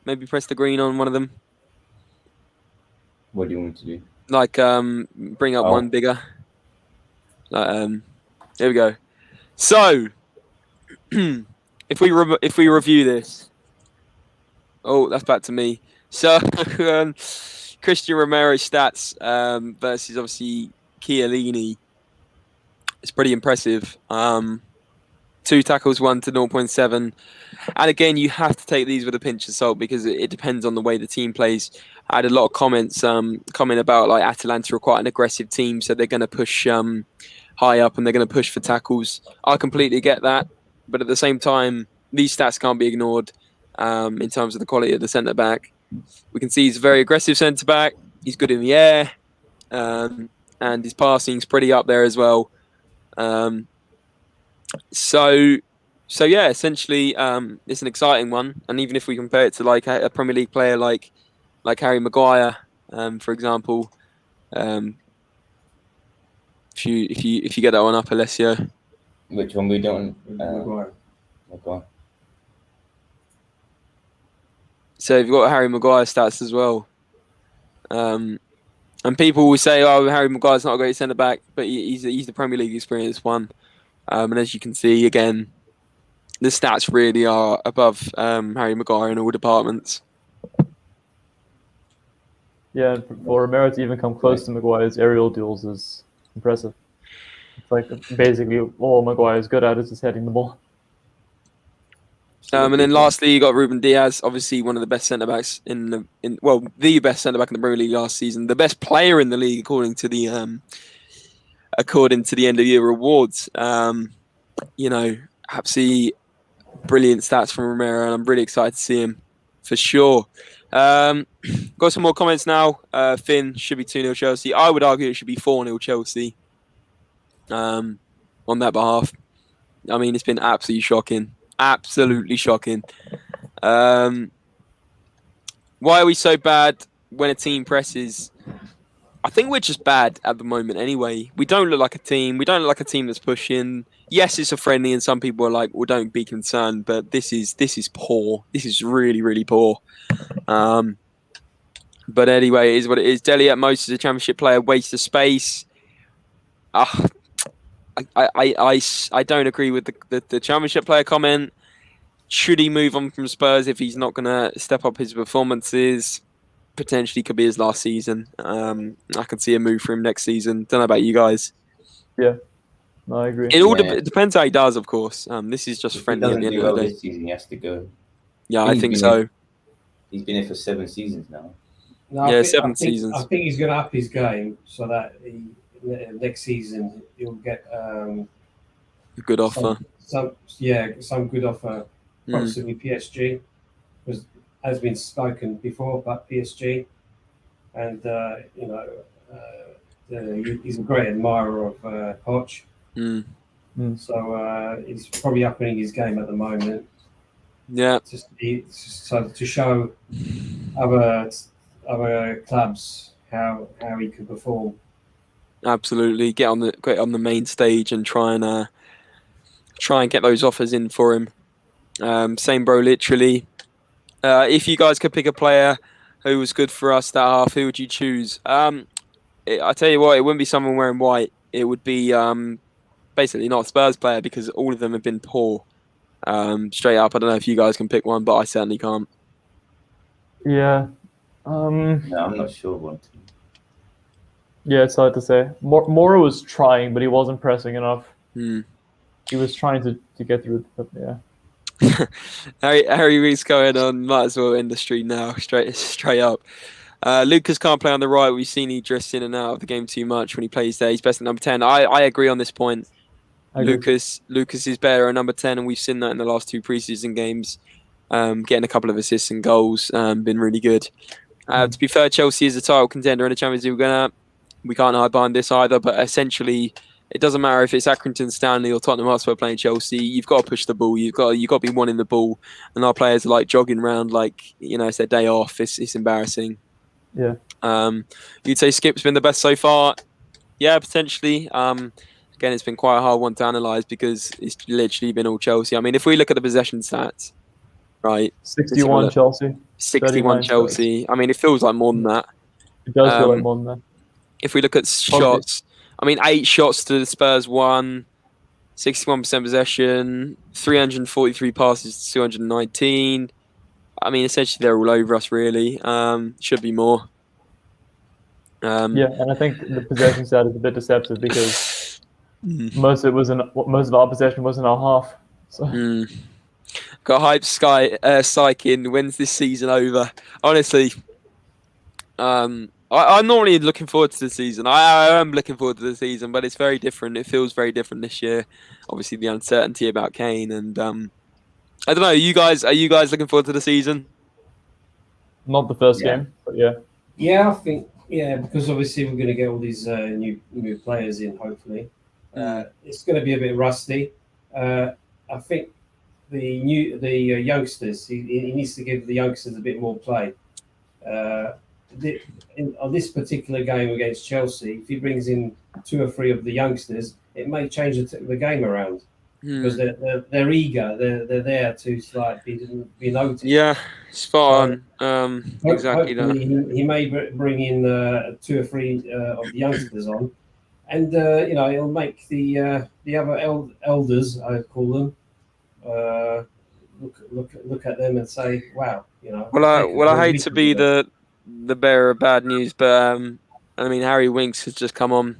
Maybe press the green on one of them. What do you want to do? Like bring up one bigger. Like here we go. So if we review this. Oh, that's back to me. So Christian Romero stats versus obviously Chiellini. It's pretty impressive. 2 tackles, 1 to 0.7. And again, you have to take these with a pinch of salt because it depends on the way the team plays. I had a lot of comments comment about like Atalanta are quite an aggressive team, so they're going to push high up and they're going to push for tackles. I completely get that, but at the same time, these stats can't be ignored in terms of the quality of the centre back. We can see he's a very aggressive centre back. He's good in the air, and his passing's pretty up there as well. So yeah, essentially, it's an exciting one. And even if we compare it to like a Premier League player like Harry Maguire, for example, if you get that one up, Alessio. Which one we don't? Maguire. So you've got Harry Maguire stats as well. And people will say, "Oh, Harry Maguire's not a great centre back," but he's the Premier League experience one. And as you can see, again, the stats really are above Harry Maguire in all departments. Yeah, for Romero to even come close to Maguire's aerial duels is impressive. It's like basically all Maguire is good at is just heading the ball. And then lastly, you got Ruben Diaz, obviously one of the best centre backs the best centre back in the Premier League last season, the best player in the league according to the end of year awards. Absolutely brilliant stats from Romero, and I'm really excited to see him for sure. Got some more comments now. Finn, should be 2-0 Chelsea. I would argue it should be 4-0 Chelsea. On that behalf, I mean, it's been absolutely shocking. Absolutely shocking. Why are we so bad when a team presses? I think we're just bad at the moment anyway. We don't look like a team. We don't look like a team that's pushing. Yes, it's a friendly and some people are like, well, don't be concerned. But this is poor. This is really, really poor. But anyway, it is what it is. Dele at most is a championship player. Waste of space. I don't agree with the championship player comment. Should he move on from Spurs if he's not going to step up his performances? Potentially could be his last season. I could see a move for him next season. Don't know about you guys. Yeah, no, I agree. It all depends how he does, of course. This is just friendly at the end of the day. This season, he has to go. Yeah, I think so. He's been here for 7 seasons now. No, 7 seasons. I think he's going to up his game so that next season he'll get A good offer. Some good offer, possibly PSG, because has been spoken before about PSG, and he's a great admirer of Poch. So he's probably upping his game at the moment. Yeah, so to show other clubs how he can perform. Absolutely, get on the main stage and try and get those offers in for him. Same bro, literally. If you guys could pick a player who was good for us that half, who would you choose? I tell you what, it wouldn't be someone wearing white. It would be basically not a Spurs player because all of them have been poor. Straight up, I don't know if you guys can pick one, but I certainly can't. Yeah. No, I'm not sure one. Yeah, it's hard to say. Mora was trying, but he wasn't pressing enough. He was trying to get through, but yeah. Harry Reid's going on. Might as well end the stream now. Straight up. Lucas can't play on the right. We've seen he drifts in and out of the game too much when he plays there. He's best at number 10. I agree on this point. Lucas is better at number 10, and we've seen that in the last 2 preseason games. Getting a couple of assists and goals, been really good. To be fair, Chelsea is a title contender in the Champions League. We can't hide behind this either, but essentially, it doesn't matter if it's Accrington Stanley or Tottenham Hotspur playing Chelsea. You've got to push the ball. You've got to be wanting the ball, and our players are like jogging around like it's their day off. It's embarrassing. Yeah. You'd say Skip's been the best so far. Yeah, potentially. Again, it's been quite a hard one to analyse because it's literally been all Chelsea. I mean, if we look at the possession stats, right? 61 Chelsea. 61 Chelsea. Spurs. I mean, it feels like more than that. It does feel like more than that. If we look at shots, I mean, 8 shots to the Spurs, 1, 61% possession, 343 passes to 219. I mean, essentially they're all over us. Really, should be more. Yeah, and I think the possession stat is a bit deceptive because most of our possession was in our half. So. Got hype psyching. When's this season over? Honestly, I'm not really looking forward to the season. I am looking forward to the season, but it's very different. It feels very different this year. Obviously, the uncertainty about Kane and I don't know. Are you guys looking forward to the season? Not the first game, but yeah. Yeah, I think because obviously we're going to get all these new players in. Hopefully, it's going to be a bit rusty. I think the youngsters. He needs to give the youngsters a bit more play. On this particular game against Chelsea, if he brings in 2 or 3 of the youngsters, it may change the game around because they're eager. They're there to like be noticed. Yeah, spot on. Exactly that. He may bring in 2 or 3 of the youngsters on, and it'll make the other elders, I call them, look at them and say, "Wow, Well, I hate to be the bearer of bad news, but I mean, Harry Winks has just come on,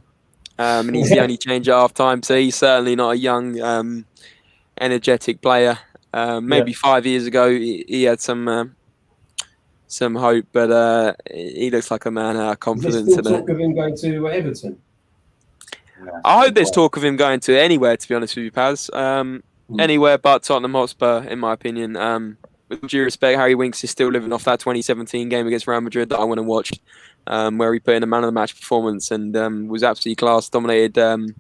and he's the only change at half time, so he's certainly not a young, energetic player. Maybe 5 years ago he had some hope, but he looks like a man out of confidence. Is there still talk of him going to Everton? I hope there's talk of him going to anywhere, to be honest with you, Paz. Anywhere but Tottenham Hotspur, in my opinion. With due respect, Harry Winks is still living off that 2017 game against Real Madrid that I went and watched, where he put in a man of the match performance and was absolutely class, dominated the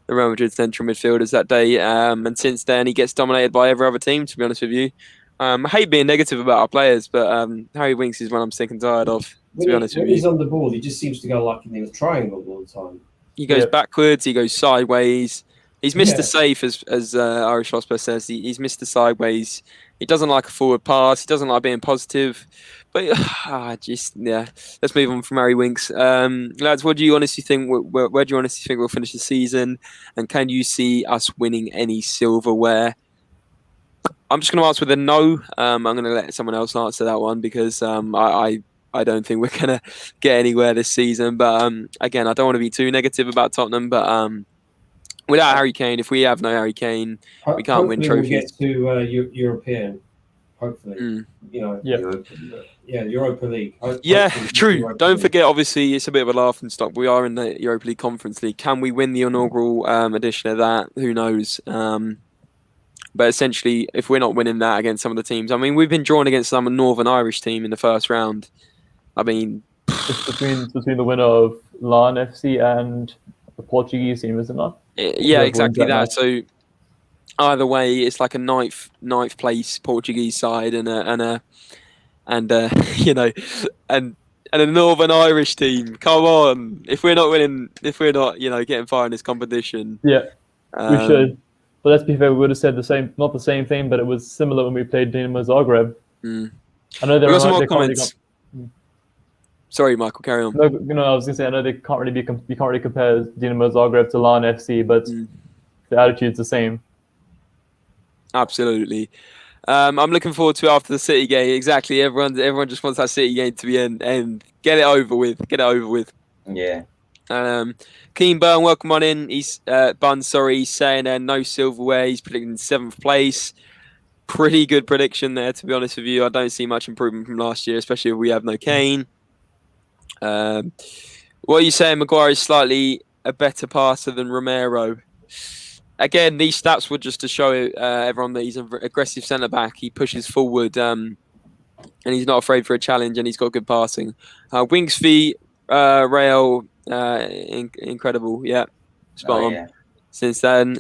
Real Madrid central midfielders that day. And since then, he gets dominated by every other team, to be honest with you. I hate being negative about our players, but Harry Winks is one I'm sick and tired of, to be honest with you. When he's on the ball, he just seems to go like in a triangle all the time. He goes backwards, he goes sideways. He's Mr. Safe, as Irish Hotspur says. He's Mr. Sideways. He doesn't like a forward pass. He doesn't like being positive. But let's move on from Harry Winks. Lads, what do you honestly think? Where do you honestly think we'll finish the season? And can you see us winning any silverware? I'm just going to answer with a no. I'm going to let someone else answer that one because I don't think we're going to get anywhere this season. But again, I don't want to be too negative about Tottenham. But without Harry Kane, if we have no Harry Kane, we can't win trophies. We'll get to European, hopefully. Europa League. True. Don't forget, obviously, it's a bit of a laughing stock. We are in the Europa League Conference League. Can we win the inaugural edition of that? Who knows? But essentially, if we're not winning that against some of the teams, I mean, we've been drawn against some Northern Irish team in the first round. I mean, it's between the winner of Lan FC and the Portuguese team, is it not? Yeah, exactly that. So either way, it's like a ninth place Portuguese side and a Northern Irish team. Come on, if we're not winning, getting far in this competition, we should. But let's be fair, we would have said not the same thing, but it was similar when we played Dinamo Zagreb. I know there are some more comments. Sorry, Michael, carry on. No, I was going to say, I know you can't really compare Dinamo Zagreb to Lan FC, but the attitude's the same. Absolutely. I'm looking forward to after the City game. Exactly. Everyone just wants that City game to be and get it over with. Yeah. Keen Burn, welcome on in. He's he's saying no silverware. He's predicting 7th place. Pretty good prediction there, to be honest with you. I don't see much improvement from last year, especially if we have no Kane. What are you saying? Maguire is slightly a better passer than Romero. Again, these stats were just to show everyone that he's an aggressive centre back. He pushes forward, and he's not afraid for a challenge, and he's got good passing. Winks v Real, incredible. Yeah, spot on. Yeah. Since then,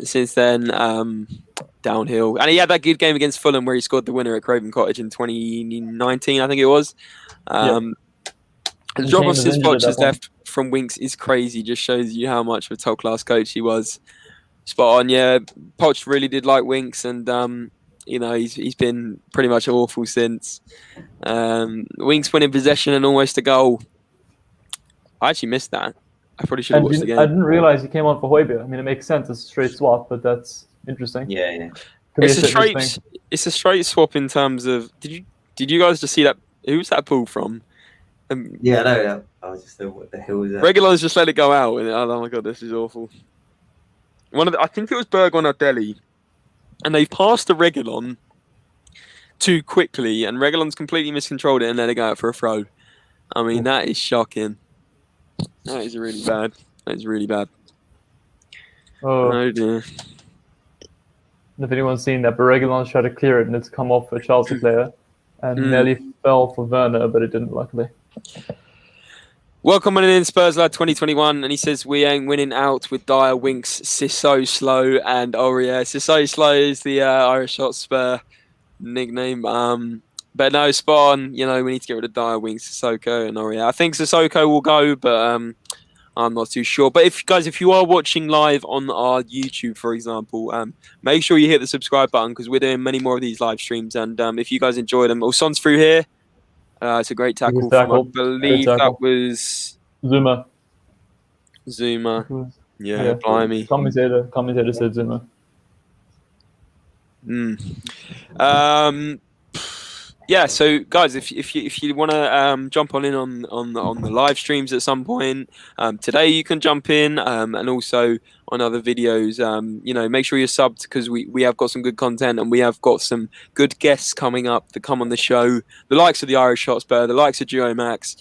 downhill. And he had that good game against Fulham where he scored the winner at Craven Cottage in 2019, I think it was. The drop off his watches left from Winks is crazy. Just shows you how much of a top class coach he was. Spot on, yeah. Poch really did like Winks, and he's been pretty much awful since. Winks winning possession and almost a goal. I actually missed that. I probably should have watched the game. I didn't realize he came on for Højbjerg. I mean, it makes sense. It's a straight swap, but that's interesting. Yeah. It's a straight swap in terms of. Did you guys just see that? Who was that pull from? Yeah, I know. I was just like, what the hell is that? Reguilon's just let it go out, and oh my god, this is awful. I think it was Bergwijn or Dele, and they've passed to Reguilon too quickly, and Reguilon's completely miscontrolled it and let it go out for a throw. I mean, that is shocking. That is really bad. That is really bad. Oh dear. If anyone's seen that, but Reguilon tried to clear it and it's come off a Chelsea player and nearly fell for Werner, but it didn't, luckily. Welcome in Spurs Lad 2021, and he says we ain't winning out with Dyer, Winks, Sissoko Slow, and Sissoko Slow is the Irish Hotspur nickname. But no, spot on. You know, we need to get rid of Dyer, Winks, Sissoko, and Aurier. I think Sissoko will go, but I'm not too sure. But if you are watching live on our YouTube, for example, make sure you hit the subscribe button because we're doing many more of these live streams. And if you guys enjoy them, Son's through here. It's a great tackle. From, I believe that was Zuma. Yeah, blimey. Commentator said Zuma. Yeah, so guys, if you want to jump on the live streams at some point today, you can jump in, and also on other videos. Make sure you're subbed because we have got some good content and we have got some good guests coming up to come on the show. The likes of the Irish Hotspur, the likes of Gio Max,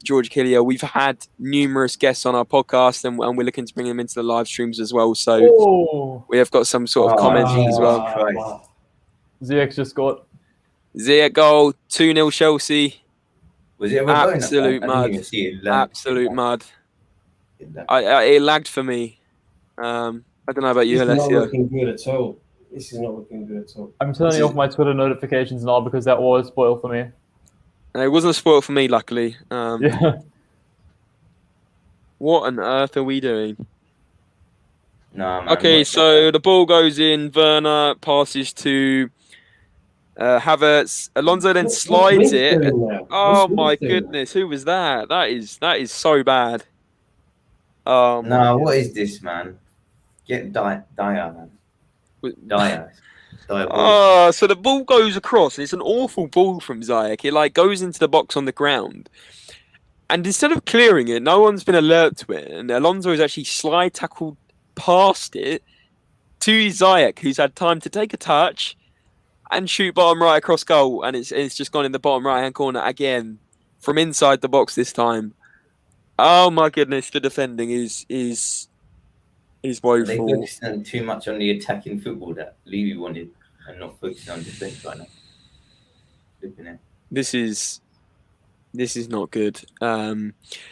George Killier. We've had numerous guests on our podcast, and we're looking to bring them into the live streams as well. So we have got some sort of comments as well. Ziyech just scored. Ziyech goal, 2-0 Chelsea. Was it absolute mud? Absolute mud. It lagged for me. I don't know about you, Alessio. This is not looking good at all. This is not looking good at all. I'm turning off my Twitter notifications now because that was spoiled for me. It wasn't a spoil for me, luckily. Yeah. What on earth are we doing? No, man, okay, so the ball goes in. Werner passes to Havertz. Alonso then slides it. Oh my goodness, who was that? That is so bad. No, what is this, man? Get Dyer, man. Dyer. So the ball goes across, and it's an awful ball from Ziyech. It goes into the box on the ground, and instead of clearing it, no one's been alert to it, and Alonso has actually slide tackled past it to Ziyech, who's had time to take a touch and shoot bottom right across goal, and it's just gone in the bottom right hand corner again from inside the box this time. Oh my goodness, the defending is woeful. They focusing too much on the attacking football that Levy wanted, and not focusing on defense right now. Flipping it. This is not good.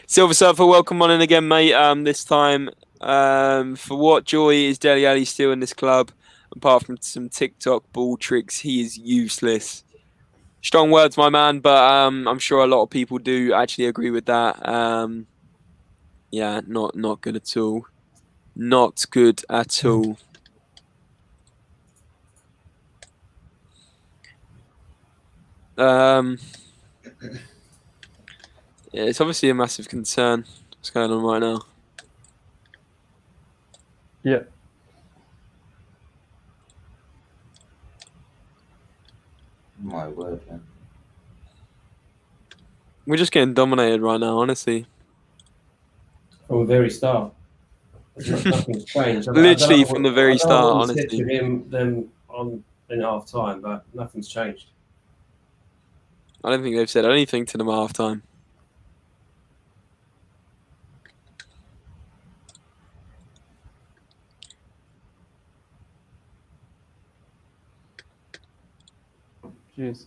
Silver Surfer, welcome on in again, mate. This time, for what joy is Dele Alli still in this club? Apart from some TikTok ball tricks, he is useless. Strong words, my man, but I'm sure a lot of people do actually agree with that. Yeah, not good at all. Not good at all. Yeah, it's obviously a massive concern what's going on right now. Yeah. My word, man. We're just getting dominated right now, honestly. From the very start. Nothing's changed. Literally from the very start, honestly. I said to them in half time, but nothing's changed. I don't think they've said anything to them at half time. Jeez.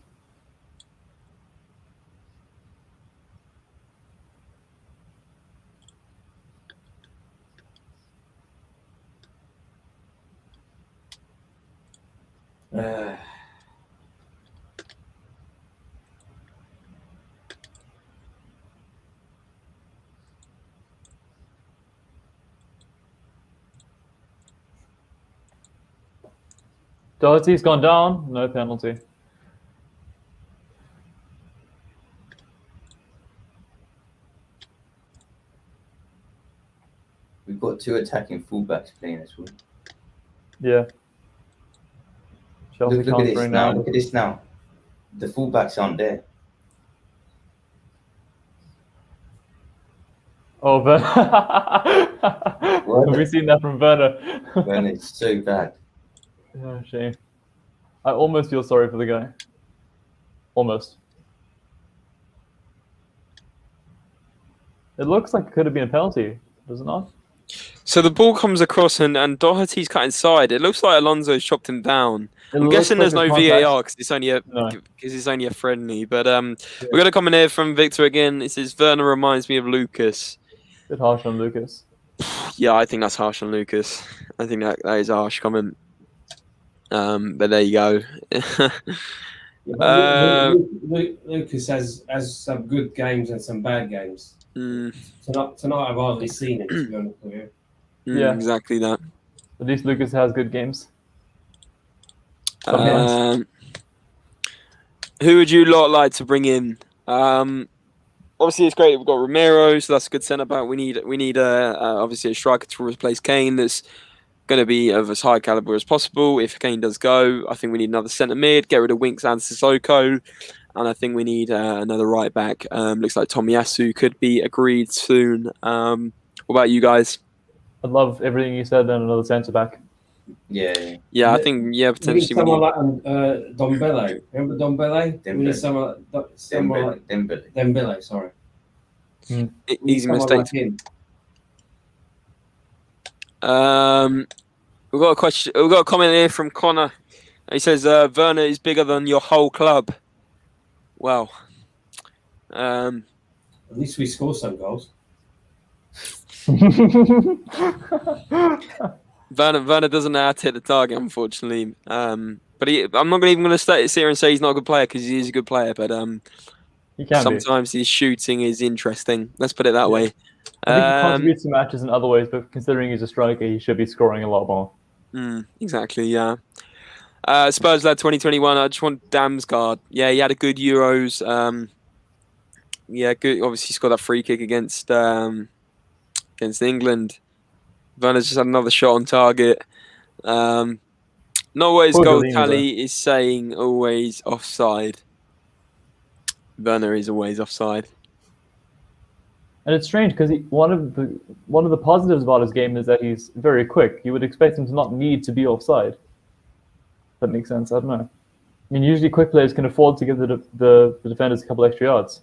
Doherty's gone down, no penalty. We've got two attacking fullbacks playing this week. Yeah. Chelsea Look at this now. Look at this now. the fullbacks aren't there. Oh, Werner. Have we seen that from Werner? Man, it's so bad. Oh, shame. I almost feel sorry for the guy. Almost. It looks like it could have been a penalty, does it not? So the ball comes across and Doherty's cut inside. It looks like Alonso's chopped him down. I'm guessing there's no VAR because it's only a friendly. But we got a comment here from Victor again. It says Werner reminds me of Lucas. Bit harsh on Lucas. Yeah, I think that's harsh on Lucas. I think that is a harsh comment. But there you go. Lucas has some good games and some bad games. Tonight I've hardly seen him, to be honest with you. Yeah, exactly that. At least Lucas has good games. Who would you lot like to bring in? Obviously, it's great. We've got Romero, so that's a good centre back. We need obviously a striker to replace Kane. That's going to be of as high caliber as possible. If Kane does go, I think we need another centre mid. Get rid of Winks and Sissoko. And I think we need another right back. Looks like Tomiyasu could be agreed soon. What about you guys? I love everything you said. And another centre back. Yeah. I think potentially. We need someone like Dombele. Remember Dombele? Dembele. We need someone like Dembele. Sorry. Easy mistake. Like We've got a question. We've got a comment here from Connor. He says Werner is bigger than your whole club. Well, at least we score some goals. Werner doesn't know how to hit the target, unfortunately. But I'm not even going to sit here and say he's not a good player because he is a good player. But sometimes his shooting is interesting. Let's put it that way. I think he contributes to matches in other ways, but considering he's a striker, he should be scoring a lot more. Exactly, yeah. Spurs lad 2021. I just want Damsgaard. Yeah, he had a good Euros. Good. Obviously, he scored that free kick against England. Werner's just had another shot on target. Norway's goal tally is saying always offside. Werner is always offside. And it's strange because one of the positives about his game is that he's very quick. You would expect him to not need to be offside. That makes sense. I don't know. I mean, usually quick players can afford to give the defenders a couple extra yards.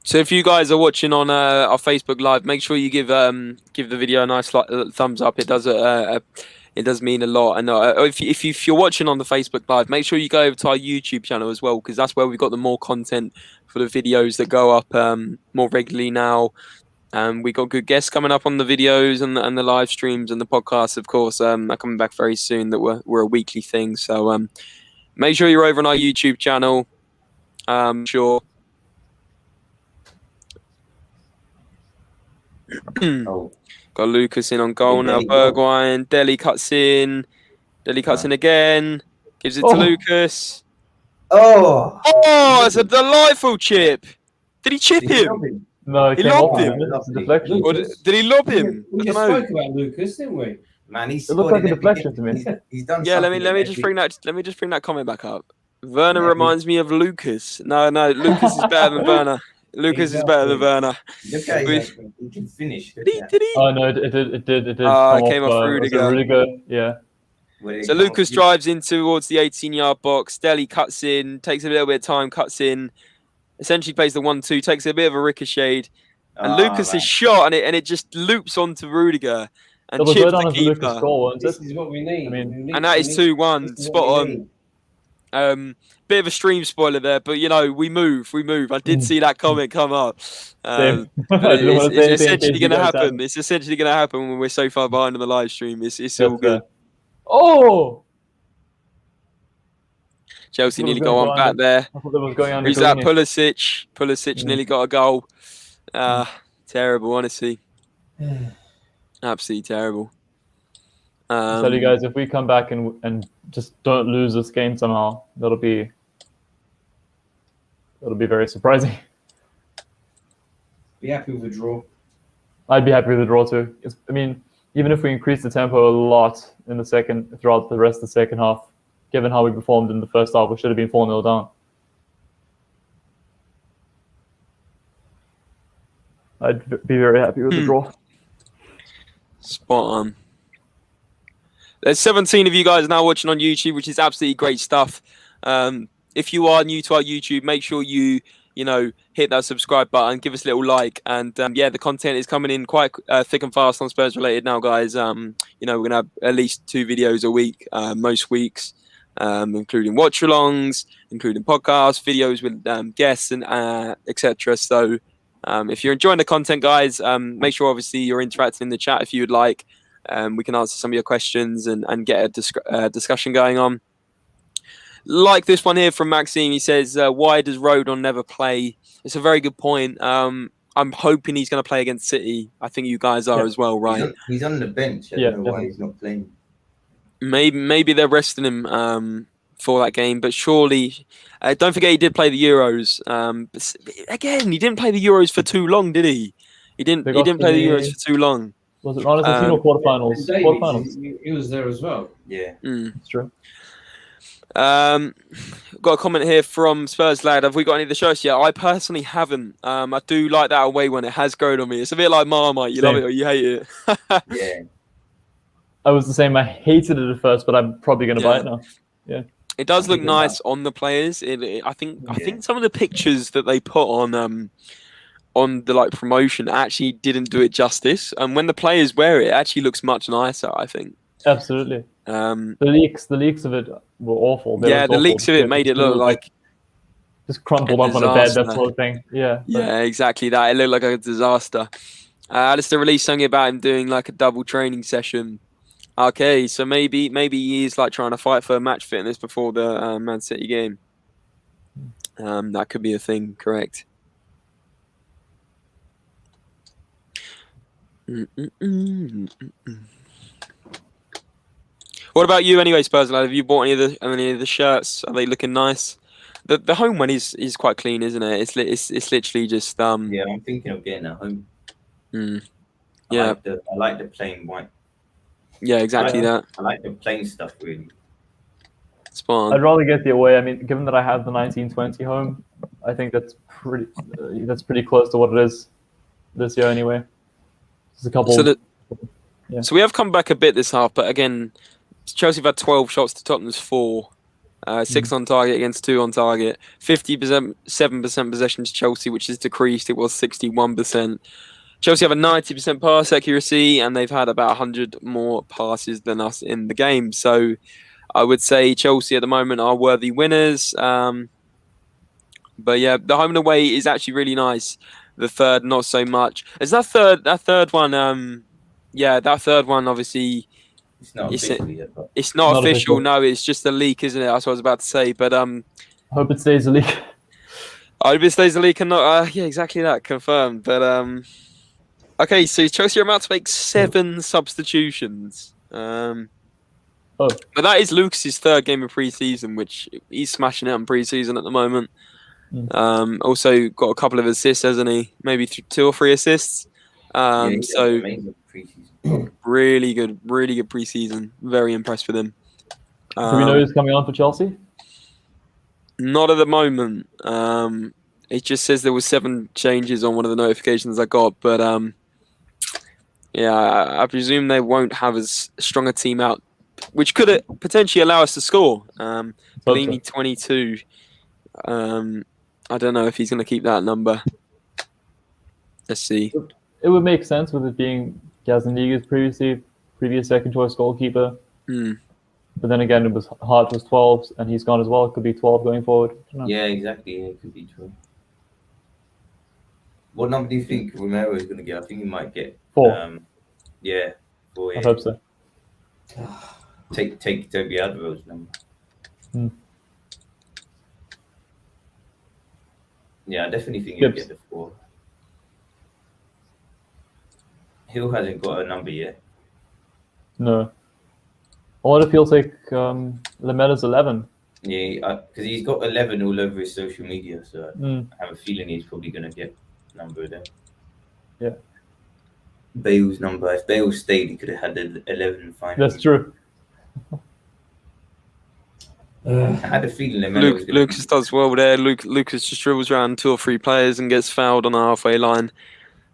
So if you guys are watching on our Facebook Live, make sure you give the video a nice thumbs up. It does it does mean a lot. And if you're watching on the Facebook Live, make sure you go over to our YouTube channel as well, because that's where we've got the more content for the videos that go up more regularly now. We got good guests coming up on the videos and the live streams and the podcasts, of course, are coming back very soon. That we're a weekly thing. So make sure you're over on our YouTube channel. Sure. Got Lucas in on goal now. Bergwijn. Dele cuts in. Dele cuts in again. Gives it to Lucas. Oh, it's a delightful chip. Did he chip him? No, he lobbed him. Deflection. Or did he lob him? We just spoke about Lucas, didn't we? Man, it looked like a deflection to me. He's done. Yeah, let me just bring that comment back up. Werner reminds me of Lucas. No, Lucas is better than Werner. Lucas is better than Werner. Look at him. He can finish. Did he? Oh no, it did. It came off Rudiger. Really good. Yeah. So Lucas drives in towards the 18-yard box. Dele cuts in, takes a little bit of time, cuts in, essentially plays the 1-2, takes a bit of a ricochet, and Lucas's shot, and it just loops onto Rudiger and chips the keeper. This is what we need. And that is 2-1, spot on. Bit of a stream spoiler there, but we move. I did see that comment come up. It's essentially going to happen. It's essentially going to happen when we're so far behind on the live stream. It's all good. Oh! Chelsea nearly got one back there. I thought that was going on. Who's that? Pulisic. Pulisic nearly got a goal. Terrible, honestly. Absolutely terrible. I tell you guys, if we come back and just don't lose this game somehow, that'll be it'll be very surprising. Be happy with a draw. I'd be happy with the draw too. I mean, even if we increase the tempo a lot in the throughout the rest of the second half, given how we performed in the first half, we should have been 4-0 down. I'd be very happy with the draw. Spot on. There's 17 of you guys now watching on YouTube, which is absolutely great stuff. If you are new to our YouTube, make sure you hit that subscribe button, give us a little like, and the content is coming in quite thick and fast on Spurs related now, guys. We're gonna have at least 2 videos a week, most weeks, including watch-alongs, including podcasts, videos with guests, and etc. So if you're enjoying the content, guys, make sure obviously you're interacting in the chat if you would like. We can answer some of your questions and get a discussion going on. Like this one here from Maxime, he says, why does Rodon never play? It's a very good point. I'm hoping he's going to play against City. I think you guys are as well, right? He's on the bench. I don't know why he's not playing. Maybe they're resting him for that game, but surely... don't forget he did play the Euros. But again, he didn't play the Euros for too long, did he? He didn't play the Euros for too long. Was it Argentina or quarterfinals? Quarterfinals. He was there as well. Yeah. It's true. Got a comment here from Spurs Lad. Have we got any of the shirts yet? I personally haven't. I do like that away one. It has grown on me. It's a bit like Marmite. You love it or you hate it. Yeah. I was the same. I hated it at first, but I'm probably going to buy it now. Yeah. It does look nice on the players. I think some of the pictures that they put on the promotion actually didn't do it justice. And when the players wear it, it actually looks much nicer, I think. Absolutely. The leaks of it were awful. The leaks of it made it look like just crumpled up on a bed, that sort of thing. Yeah. Yeah, exactly that. It looked like a disaster. Alistair released something about him doing like a double training session. Okay, so maybe he's like trying to fight for match fitness before the Man City game. That could be a thing, correct? What about you anyway, Spurs lad? Have you bought any of the shirts? Are they looking nice? The home one is quite clean, isn't it? It's literally just Yeah, I'm thinking of getting a home. Yeah. I like the plain white. Yeah, exactly that. I like the plain stuff really. Spot on. I'd rather get the away. I mean, given that I have the 1920 home, I think that's pretty close to what it is this year anyway. There's a couple. So we have come back a bit this half, but again, Chelsea have had 12 shots to Tottenham's 4. 6 on target against 2 on target. 7% possession to Chelsea, which has decreased. It was 61%. Chelsea have a 90% pass accuracy, and they've had about 100 more passes than us in the game. So I would say Chelsea at the moment are worthy winners. But yeah, the home and away is actually really nice. The third, not so much. Is that third one? That third one obviously. It's not official yet. It's not official. No, it's just a leak, isn't it? That's what I was about to say. But I hope it stays a leak. I hope it stays a leak and not. Yeah, exactly that. Confirmed. But okay, so Chelsea are about to make 7 substitutions. But that is Lucas's 3rd game of pre-season, which he's smashing it on pre-season at the moment. Also got a couple of assists, hasn't he? Maybe 2 or 3 assists. So really good pre-season. Very impressed with him. Do we know who's coming on for Chelsea? Not at the moment. It just says there was 7 changes on one of the notifications I got, but I presume they won't have as strong a team out, which could potentially allow us to score. Bellini 22. I don't know if he's going to keep that number. Let's see. It would make sense with it being Gazaniga's previous second choice goalkeeper. But then again, Hart was 12 and he's gone as well. It could be 12 going forward. Yeah, exactly. Yeah, it could be 12. What number do you think Romero is going to get? I think he might get 4. 4. Yeah. I hope so. Take Toby Alderweireld's number. Yeah, I definitely think he'll get the 4. Hill hasn't got a number yet. No. I wonder if he'll take Lamella's 11. Yeah, because he's got 11 all over his social media, so Mm. I have a feeling he's probably going to get a number of them. Yeah. Bale's number. If Bale stayed, he could have had 11 finals. That's true. I had a feeling the man was going Lucas does well there. Lucas just dribbles around 2 or 3 players and gets fouled on the halfway line.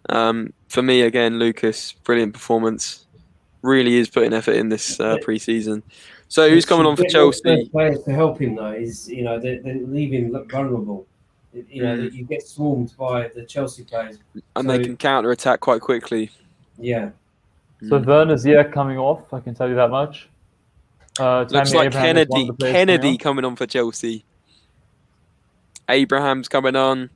For me, again, Lucas, brilliant performance. Really is putting effort in this pre-season. So who's coming on for Chelsea? Players to help him though is they leave him vulnerable. That you get swarmed by the Chelsea players, and they can counter attack quite quickly. Yeah. So Werner's coming off. I can tell you that much. Looks like Kennedy coming on for Chelsea. Abraham's coming on.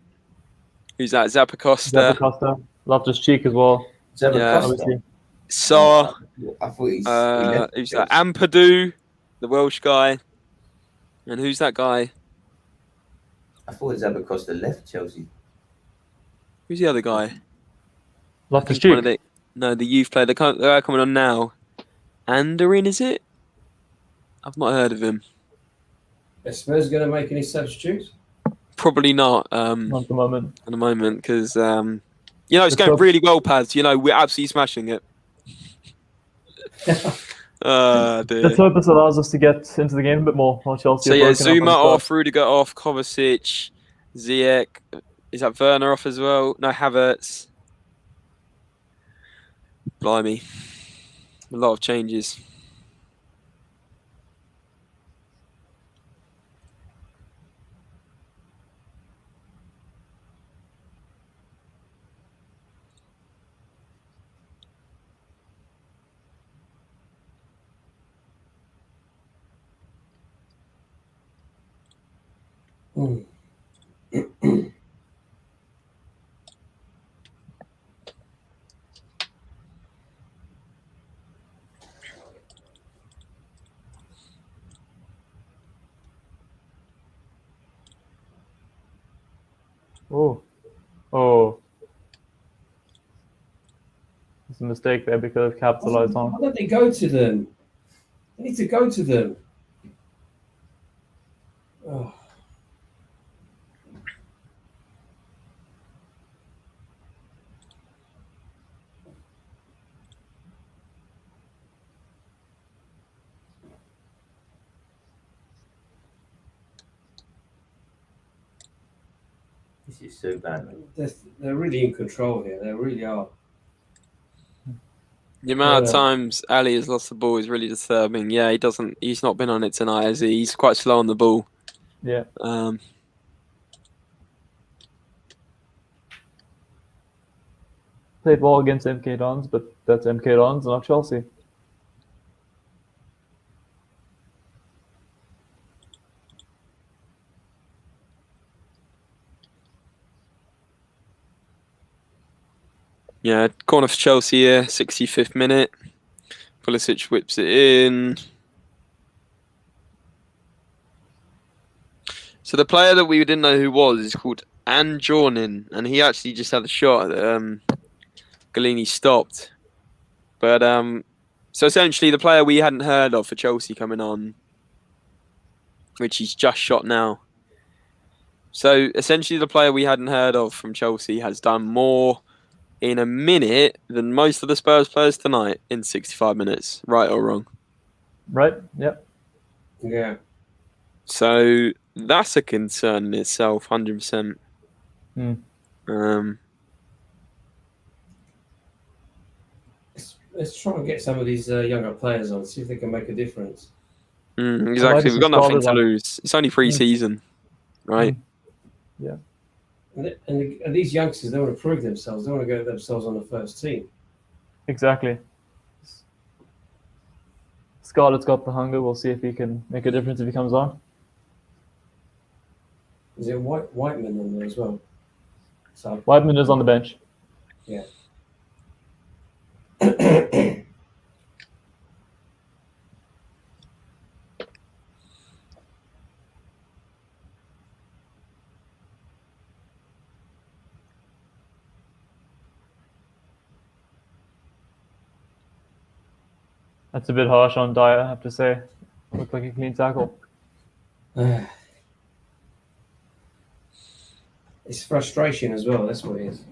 Who's that? Zappacosta. Loftus Cheek as well. Zappacosta. Saw. I thought he's who's that? Ampadu, the Welsh guy. And who's that guy? I thought Zappacosta left Chelsea. Who's the other guy? Loftus Cheek. The youth player. The guy coming on now. Anderin, is it? I've not heard of him. Are Spurs going to make any substitutes? Probably not. Not at the moment. At the moment, because it's going really well, Paz. We're absolutely smashing it. Dear. Let's hope this allows us to get into the game a bit more. While Chelsea so Zuma off, Rudiger off, Kovacic, Ziyech. Is that Werner off as well? No, Havertz. Blimey, a lot of changes. Oh. It's a mistake there because of capitalized on. Why don't they go to them? They need to go to them. Oh. This is so bad. They're really in control here. They really are. The amount of times Ali has lost the ball is really disturbing. Yeah, he's not been on it tonight, has he? He's quite slow on the ball. Yeah. Played well against MK Dons, but that's MK Dons, not Chelsea. Yeah, corner for Chelsea here, 65th minute. Pulisic whips it in. So the player that we didn't know who was is called Anjornin, and he actually just had a shot that Galini stopped. But so essentially the player we hadn't heard of for Chelsea coming on, which he's just shot now. So essentially the player we hadn't heard of from Chelsea has done more in a minute than most of the Spurs players tonight in 65 minutes, right or wrong? Right, yep. Yeah. So that's a concern in itself, 100%. Let's try and get some of these younger players on, see if they can make a difference. Exactly, we've got nothing to lose. It's only pre-season, right? Yeah. And these youngsters, they want to prove themselves. They want to get themselves on the first team. Exactly. Scarlett's got the hunger. We'll see if he can make a difference if he comes on. Is it Whiteman on there as well? So Whiteman is on the bench. Yeah. That's a bit harsh on Dyer, I have to say. Looked like a clean tackle. It's frustration as well. That's what it is.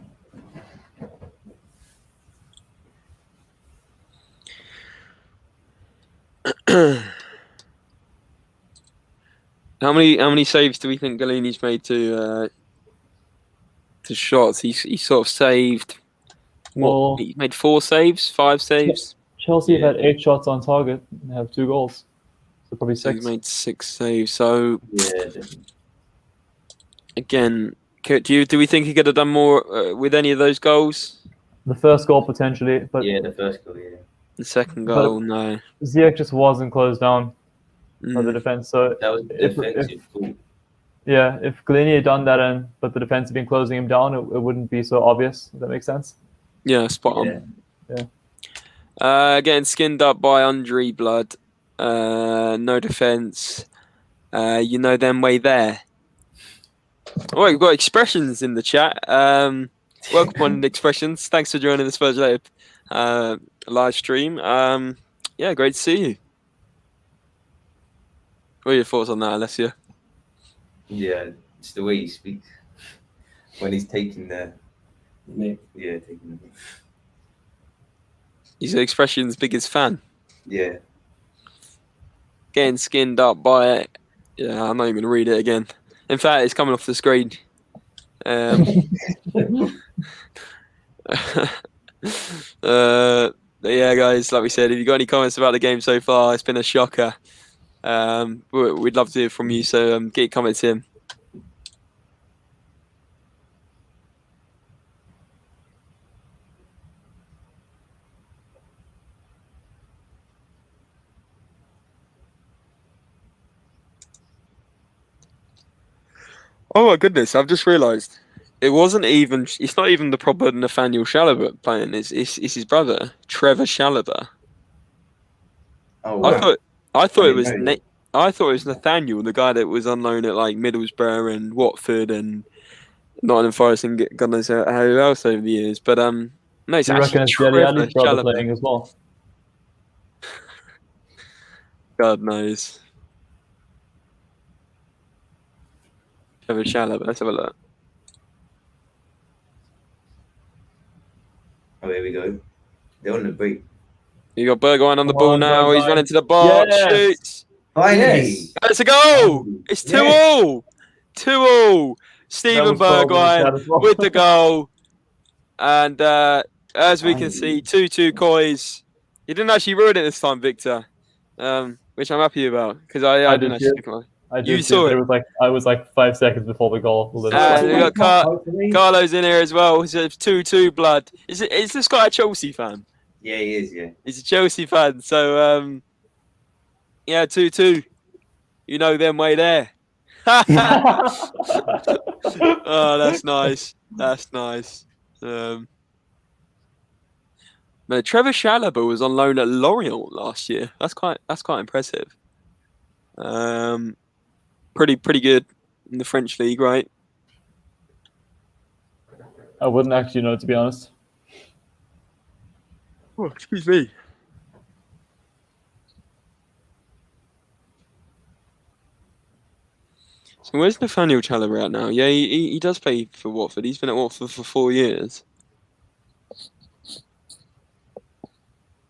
How many saves do we think Galini's made to shots? He sort of saved. Well, He made 4 saves, 5 saves. Chelsea have had 8 shots on target and have 2 goals. So probably So 6. he's made 6 saves. So Yeah. again, do we think he could have done more with any of those goals? The first goal potentially, but Yeah, the first goal, yeah. The second goal, no. Ziyech just wasn't closed down by the defense. So That was defensive fault. if Galini had done that, but the defense had been closing him down, it wouldn't be so obvious. Does that make sense? Yeah, spot on. Getting skinned up by Andre Blood. No defense. You know them way there. Oh, we've got expressions in the chat. Welcome on expressions. Thanks for joining the Spurs Later live stream. Yeah, great to see you. What are your thoughts on that, Alessio? Yeah, it's the way he speaks when he's taking the Nick. yeah, taking the He's expressions biggest fan. yeah. Getting skinned up by it. Yeah, I'm not even gonna read it again. In fact, it's coming off the screen. Yeah, guys, like we said, if you got any comments about the game so far, it's been a shocker. We'd love to hear from you, so get your comments in. Oh my goodness, I've just realised. It's not even the proper Nathaniel Chalobah playing, it's his brother, Trevor Chalobah. Oh wow. I thought it was Nathaniel, the guy that was on loan at like Middlesbrough and Watford and Nottingham Forest and God knows who else over the years. But no, it's Do you reckon actually it's Trevor Dele brother Chalobah. playing as well? God knows. Trevor Chalobah. Let's have a look. Oh, here we go. They're on the break. You got Bergwijn on the Come ball on, now. He's Bergwijn. running to the box. Yes. Shoots. Finally. Yes. It's a goal. It's 2-2. 2-2. Stephen was probably Bergwijn sad as well. with the goal. And as we can see, 2-2 COYS. You didn't actually ruin it this time, Victor, which I'm happy about because I didn't did actually. I did You see saw it. it. I was like 5 seconds before the goal. We got Carlo's in here as well. It's 2-2 blood. Is this guy a Chelsea fan? Yeah, he is. Yeah. He's a Chelsea fan. So yeah, 2-2. You know them way there. Oh, that's nice. That's nice. No, Trevor Chalobah was on loan at Lorient last year. That's quite impressive. Pretty good in the French league, right? I wouldn't actually know, to be honest. Oh, excuse me. So where's Nathaniel Chalobah at now? Yeah, he does play for Watford. He's been at Watford for 4 years.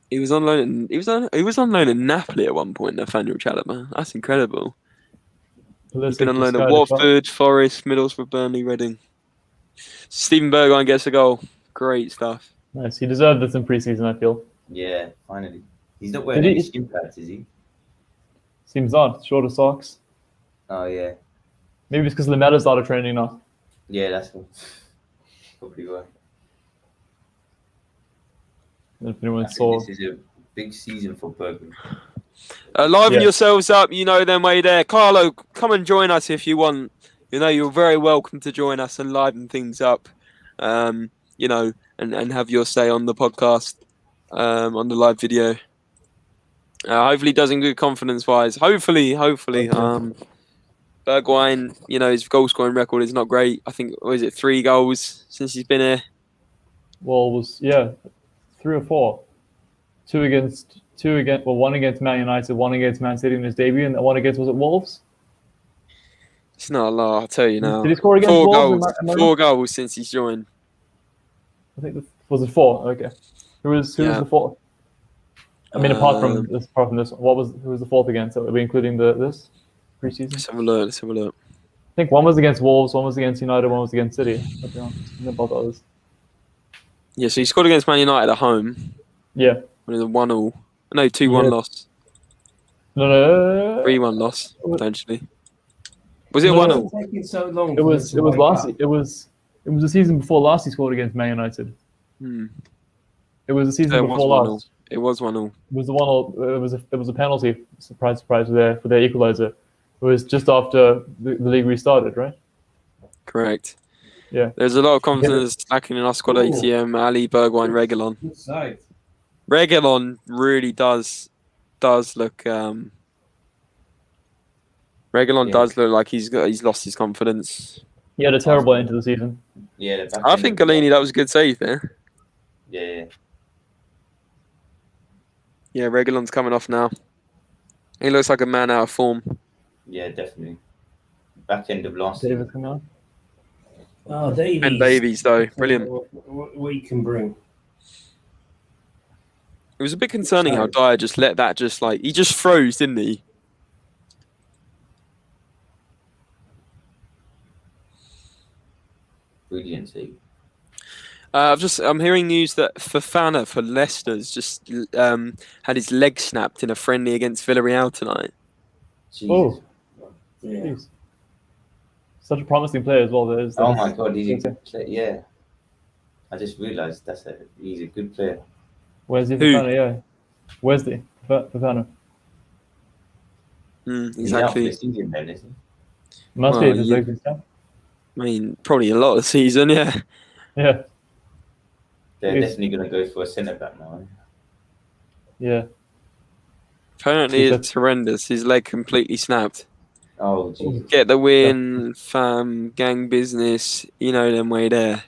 He was on loan. He was on loan at Napoli at one point. Nathaniel Chalobah. That's incredible. He's been on loan at Watford, Forest, Middlesbrough, Burnley, Reading. Stephen Bergwijn gets a goal. Great stuff. Nice. He deserved this in preseason, I feel. Yeah, finally. He's not wearing any shin pads, is he? Seems odd. Shorter socks. Oh yeah. Maybe it's because Lamela's out of training now. Yeah, that's probably why. If anyone saw. This is a big season for Bergman. Liven yourselves up. You know them way there. Carlo, come and join us if you want. You know, you're very welcome to join us and liven things up. You know, and have your say on the podcast, on the live video. Hopefully does in good confidence-wise. Hopefully. Bergwijn, you know, his goal-scoring record is not great. I think, what is it, 3 goals since he's been here? Well, it was 3 or 4. 2 against. Well, 1 against Man United, 1 against Man City in his debut, and 1 against, was it Wolves? It's not a lot, I'll tell you now. Did he score against Four Wolves? goals. Am I Four wrong? goals since he's joined. I think was it 4? Okay. Who was the fourth? I mean, apart from this, who was the fourth against? Are we including this preseason? Let's have a look. Let's have a look. I think one was against Wolves, one was against United, one was against City. About others. Yeah, so he scored against Man United at home. Yeah. When it was a 1-1. No, 2-1 loss. No. 3-1 loss, potentially. Was it No. 1-0? It's taking so long. It was last. It was the season before last. He scored against Man United. It was the season before last. It was 1-0. It was the 1-0. It was a penalty. Surprise, surprise! For their equalizer. It was just after the league restarted, right? Correct. Yeah. There's a lot of confidence lacking in our squad. ATM, Ali, Bergwijn, Reguilon. Good save. Reguilon really does look. Reguilon does look like he's lost his confidence. He had a terrible end to the season. Yeah, I think Galini, that was a good save there. Yeah. Yeah, Reguilon's coming off now. He looks like a man out of form. Yeah, definitely. Back end of last Davis season. coming on. Oh, Davies. Ben Davies, though, brilliant. What he can bring. It was a bit concerning how Dyer just let that he just froze, didn't he? Brilliant save. I'm hearing news that Fofana for Leicester's just had his leg snapped in a friendly against Villarreal tonight. Jesus. Oh, Yeah. jeez. Such a promising player as well. Oh my God, he's a good player. Yeah. I just realised he's a good player. Where's the Who? Fofana? Yeah. Where's the Fofana? He's out for Exactly. the season then, isn't he? Must Well, be his legs now. I mean, probably a lot of the season, yeah. Yeah. They're Jeez. definitely going to go for a centre back now. Yeah. Apparently it's horrendous. His leg completely snapped. Oh, Jesus. Get the win, fam, gang business, you know them way there.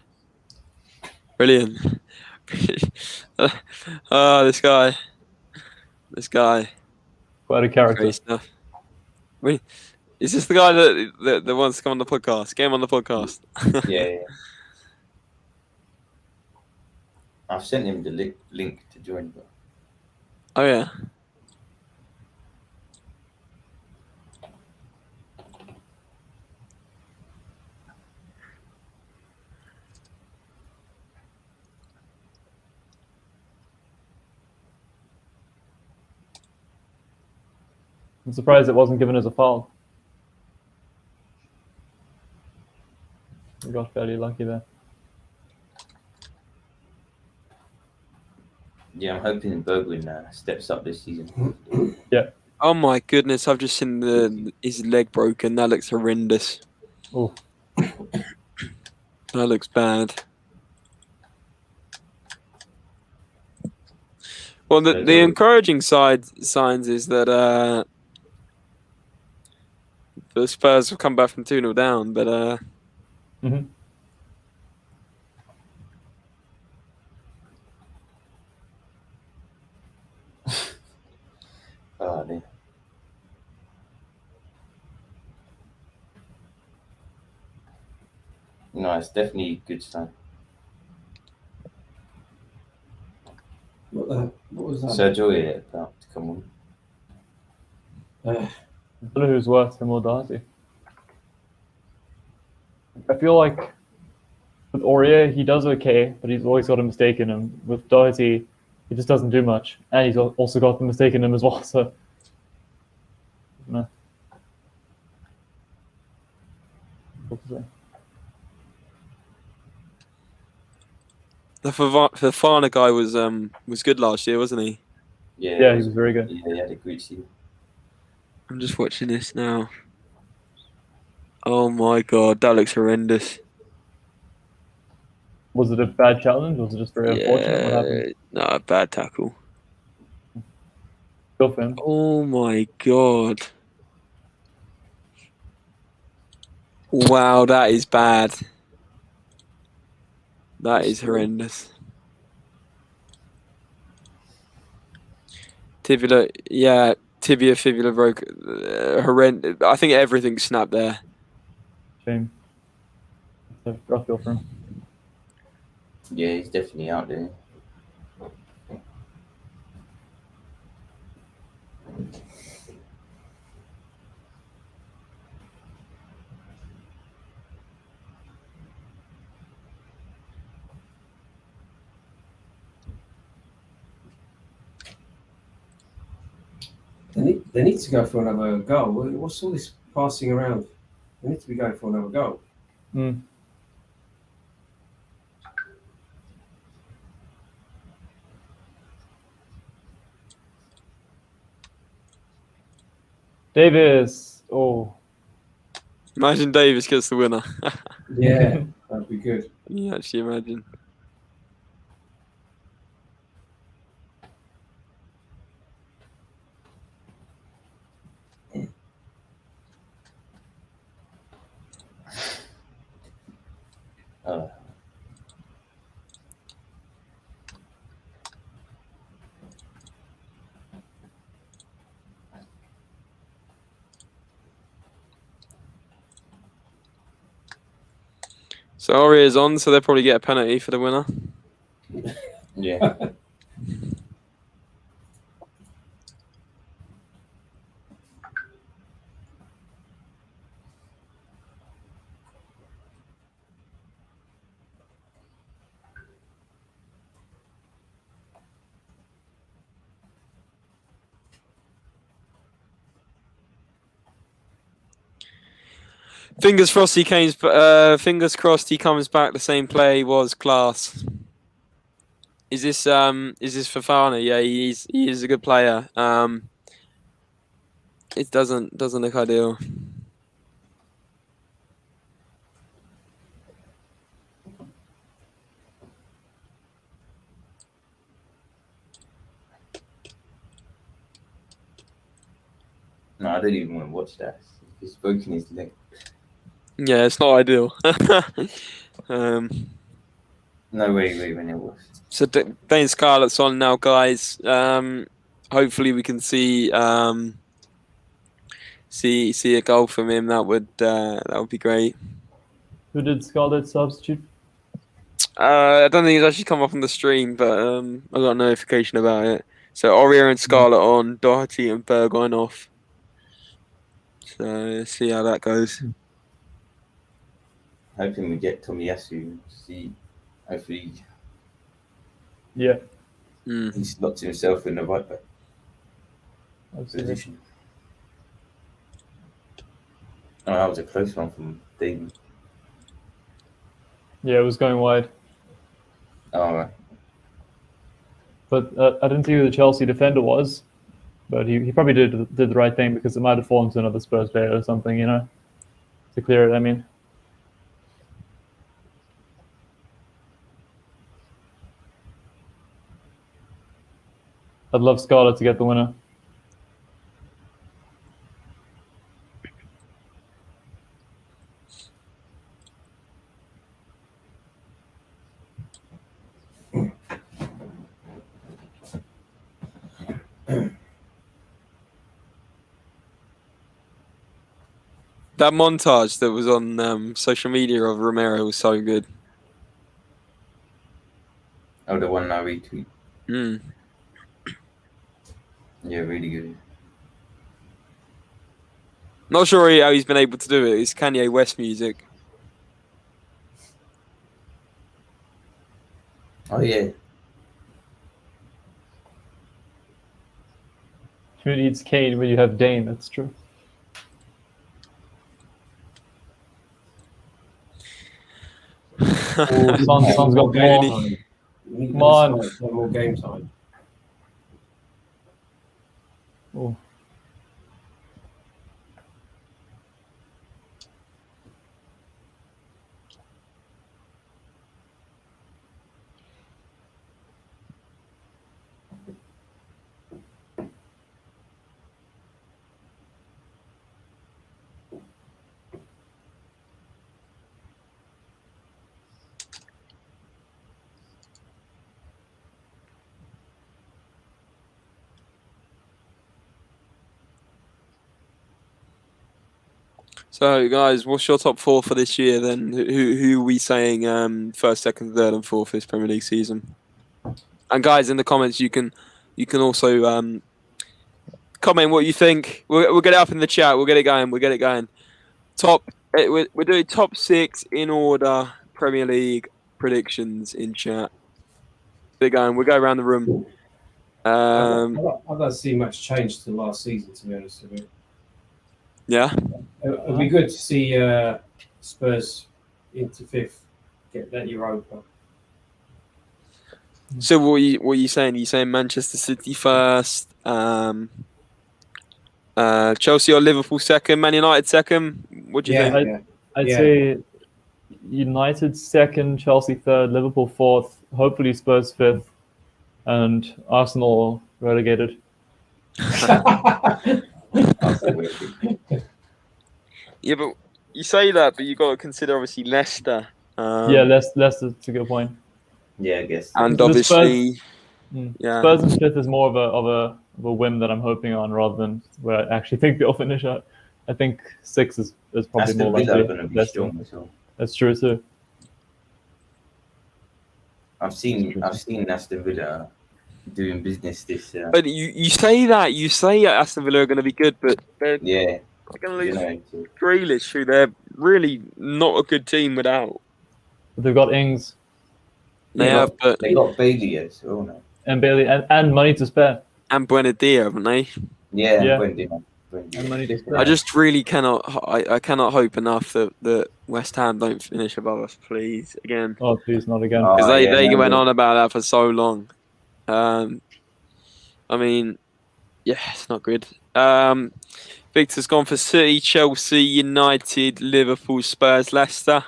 Brilliant. This guy. Quite a character. Great stuff. Wait, is this the guy that wants to come on the podcast? Get him on the podcast. Yeah. I've sent him the link to join. But Oh, yeah. I'm surprised it wasn't given as a foul. We got fairly lucky there. yeah, I'm hoping Bergwijn steps up this season. Yeah. Oh my goodness! I've just seen his leg broken. That looks horrendous. Oh. That looks bad. Well, the encouraging signs is that the Spurs have come back from 2-0 down, but Mm-hmm. Oh, dear. No, it's definitely a good sign. What was that? Sergio about to come on. I don't know who's worse, him or Darcy. I feel like with Aurier, he does okay, but he's always got a mistake in him. With Doherty, he just doesn't do much. And he's also got the mistake in him as well, so... No. the Fofana guy was good last year, wasn't he? Yeah, he was very good. Yeah, he had a great season. I'm just watching this now. Oh my god, that looks horrendous. Was it a bad challenge? Was it just very unfortunate? What happened? No, bad tackle. Go for him. Oh my god. Wow, that is bad. That is horrendous. Tibia, fibula broke. Horrendous. I think everything snapped there. fame. It's a rough deal for him. Yeah, he's definitely out there. They need to go for another goal. What's all this passing around? They need to be going for another goal. Mm. Davis. Oh, Imagine Davis gets the winner. Yeah, that'd be good. Can you actually imagine? Uh, So Aurier on, so they'll probably get a penalty for the winner. yeah. Fingers crossed he comes. Fingers crossed he comes back. The same play was class. Is this Fofana? Yeah, he is a good player. It doesn't look ideal. No, I don't even want to watch that. He's broken his leg. Yeah, it's not ideal. No way when it was. So Dane Scarlett's on now, guys. Hopefully we can see see a goal from him. That would be great. who did Scarlett substitute? I don't think it's actually come up on the stream, but I got a notification about it. So Aurier and Scarlett on, Doherty and Bergwijn off. So let's see how that goes. Hoping we get Tomiyasu. See, hopefully Yeah. he slots himself in the right back position. Oh, that was a close one from David. Yeah, it was going wide. Oh, right. But I didn't see who the Chelsea defender was. But he probably did the right thing because it might have fallen to another Spurs player or something, you know, to clear it. I mean, I'd love Scarlett to get the winner. That montage that was on social media of Romero was so good. Oh, the one I retweet. Mm. Yeah, really good. Not sure how he's been able to do it. It's Kanye West music. Oh, yeah. Who needs Kane when you have Dane? That's true. Oh, Son's got Really? more. We need Come on. to have more game time. Oh. So, guys, what's your top 4 for this year then? Who are we saying first, second, third, and fourth this Premier League season? And guys, in the comments, you can also comment what you think. We'll get it up in the chat. We'll get it going. We're doing top 6 in order. Premier League predictions in chat. Get it going. We'll go around the room. I don't see much change to last season, to be honest with you. Yeah. It'd be good to see Spurs into 5th, get that Europa. So what are you saying? Are you saying Manchester City first, Chelsea or Liverpool second, Man United second? What do you think? I'd say United second, Chelsea third, Liverpool fourth, hopefully Spurs fifth, and Arsenal relegated. Yeah, but you say that, but you got to consider obviously Leicester. Leicester's a good point. Yeah, I guess. And obviously, Spurs and fifth is more of a whim that I'm hoping on rather than where I actually think they'll finish at. I think 6 is probably more likely. Going to be strong as well. That's true too. I've seen Aston Villa doing business this year. But you say Aston Villa are going to be good, but they're going to lose Grealish, who they're really not a good team without. But they've got Ings. They got Bailey as well now. And Bailey and money to spare. And Buendia, haven't they? Yeah. And money to spare. I just really cannot. I cannot hope enough that West Ham don't finish above us, please. Again. Oh, please, not again. Because they went on about that for so long. I mean, yeah, it's not good. Victor's gone for City, Chelsea, United, Liverpool, Spurs, Leicester.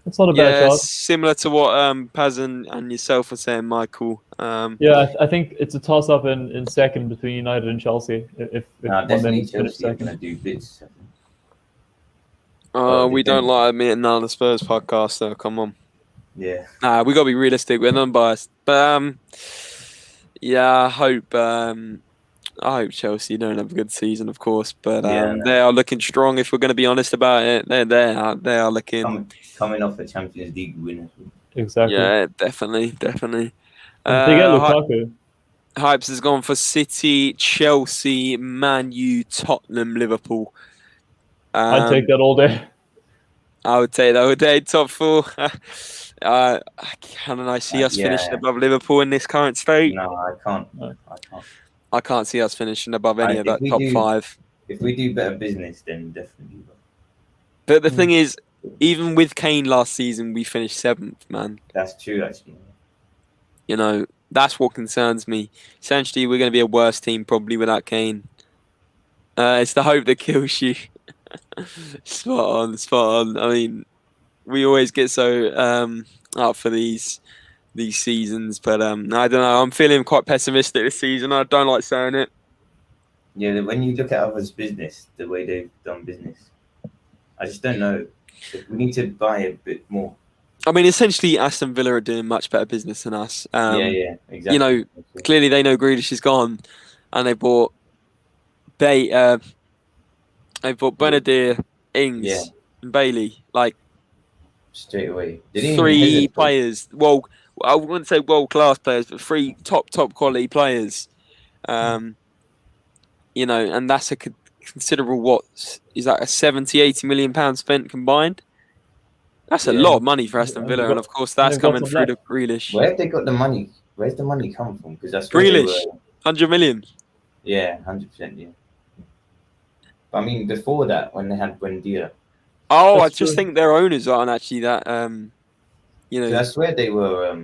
It's not a bad shot. Similar to what Paz and yourself were saying, Michael. I think it's a toss-up in second between United and Chelsea. If definitely Chelsea are going to do bits. We don't like admitting none of the Spurs podcast, so come on. Yeah. Nah, we got to be realistic. We're unbiased. But I hope Chelsea don't have a good season, of course. But they are looking strong. If we're going to be honest about it, they are looking coming off a Champions League win. Exactly. Yeah, definitely. They get Lukaku. Hypes has gone for City, Chelsea, Man U, Tottenham, Liverpool. I'd take that all day. I would take that all day. Top 4. I see us finishing above Liverpool in this current state. No, I can't. I can't see us finishing above any of that top 5. If we do better business, then definitely. But the thing is, even with Kane last season, we finished 7th, man. That's true, actually. You know, that's what concerns me. Essentially, we're going to be a worse team probably without Kane. It's the hope that kills you. Spot on. I mean, we always get so up for these seasons, but I don't know. I'm feeling quite pessimistic this season. I don't like saying it. Yeah, when you look at others' business, the way they've done business, I just don't know. We need to buy a bit more. I mean, essentially, Aston Villa are doing much better business than us. Exactly. You know, clearly they know Grealish is gone, and they bought Benadir, Ings, and Bailey, like straight away. 3 players. Well, I wouldn't say world-class players, but 3 top quality players. You know, and that's a considerable, what is that, a 70-80 million pounds spent combined? That's a lot of money for Aston Villa, and of course that's coming through the Grealish. Where have they got the money? Where's the money come from? Because that's Grealish, 100 million. Yeah, 100%. Yeah. But I mean, before that, when they had Buendia. Oh, I just think their owners aren't actually that. You know, I swear they were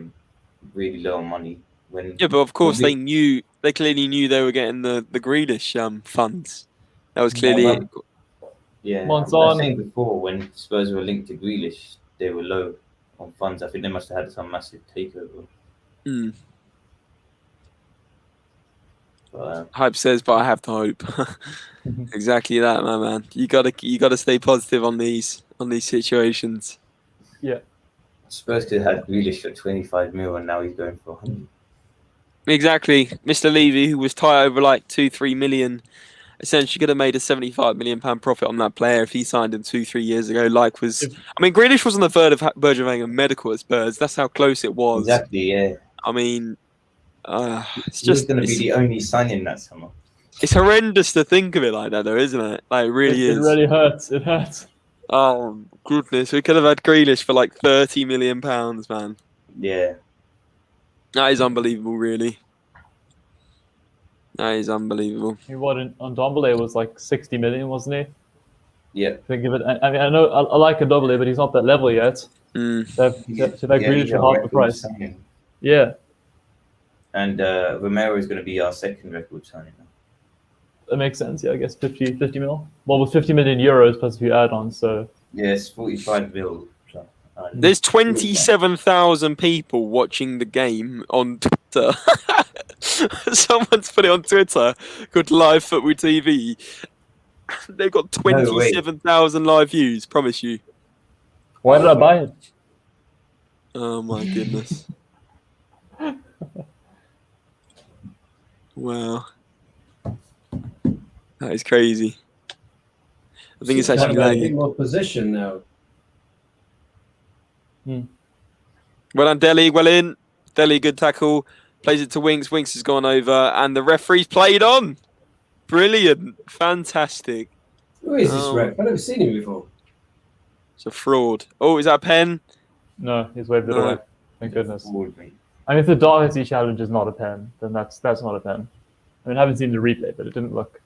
really low on money. Yeah, but of course they knew. They clearly knew they were getting the Grealish funds. That was clearly. Yeah, I was saying before, when Spurs were linked to Grealish, they were low on funds. I think they must have had some massive takeover. Hype says, but I have to hope. Exactly that, my man. You gotta stay positive on these situations. Yeah. Spurs could have had Grealish for 25 mil, and now he's going for 100. Exactly, Mr. Levy, who was tied over like 2-3 million essentially could have made a £75 million profit on that player if he signed him 2-3 years ago. Grealish was on the verge of having a medical at Spurs. That's how close it was. Exactly, yeah. I mean, He was going to be the only signing that summer. It's horrendous to think of it like that, though, isn't it? Like, it really is. It really hurts. It hurts. Oh, goodness. We could have had Grealish for like £30 million, man. Yeah. That is unbelievable, really. That is unbelievable. He on Ndombele was like 60 million, wasn't he? Yeah. Think of it. I mean, I know I like Ndombele, but he's not that level yet. Mm. So that Grealish for half the price. Signing. Yeah. And Romero is going to be our second record signing now. That makes sense. Yeah, I guess 50 mil. Well, with 50 million euros plus a few add-ons, so. Yes, 45 mil. There's 27,000 people watching the game on Twitter. Someone's put it on Twitter called Live Football TV. They've got 27,000 live views, promise you. Why did I buy it? Oh my goodness. Wow. That is crazy. I think it's actually a bit more position now. Well done, Dele. Well in. Dele, good tackle. Plays it to Winks. Winks has gone over, and the referee's played on. Brilliant. Fantastic. Who is this ref? I've never seen him before. It's a fraud. Oh, is that a pen? No, he's waved it away. Thank goodness. Fraud, mate. I mean, if the Doherty challenge is not a pen, then that's not a pen. I mean, I haven't seen the replay, but it didn't look.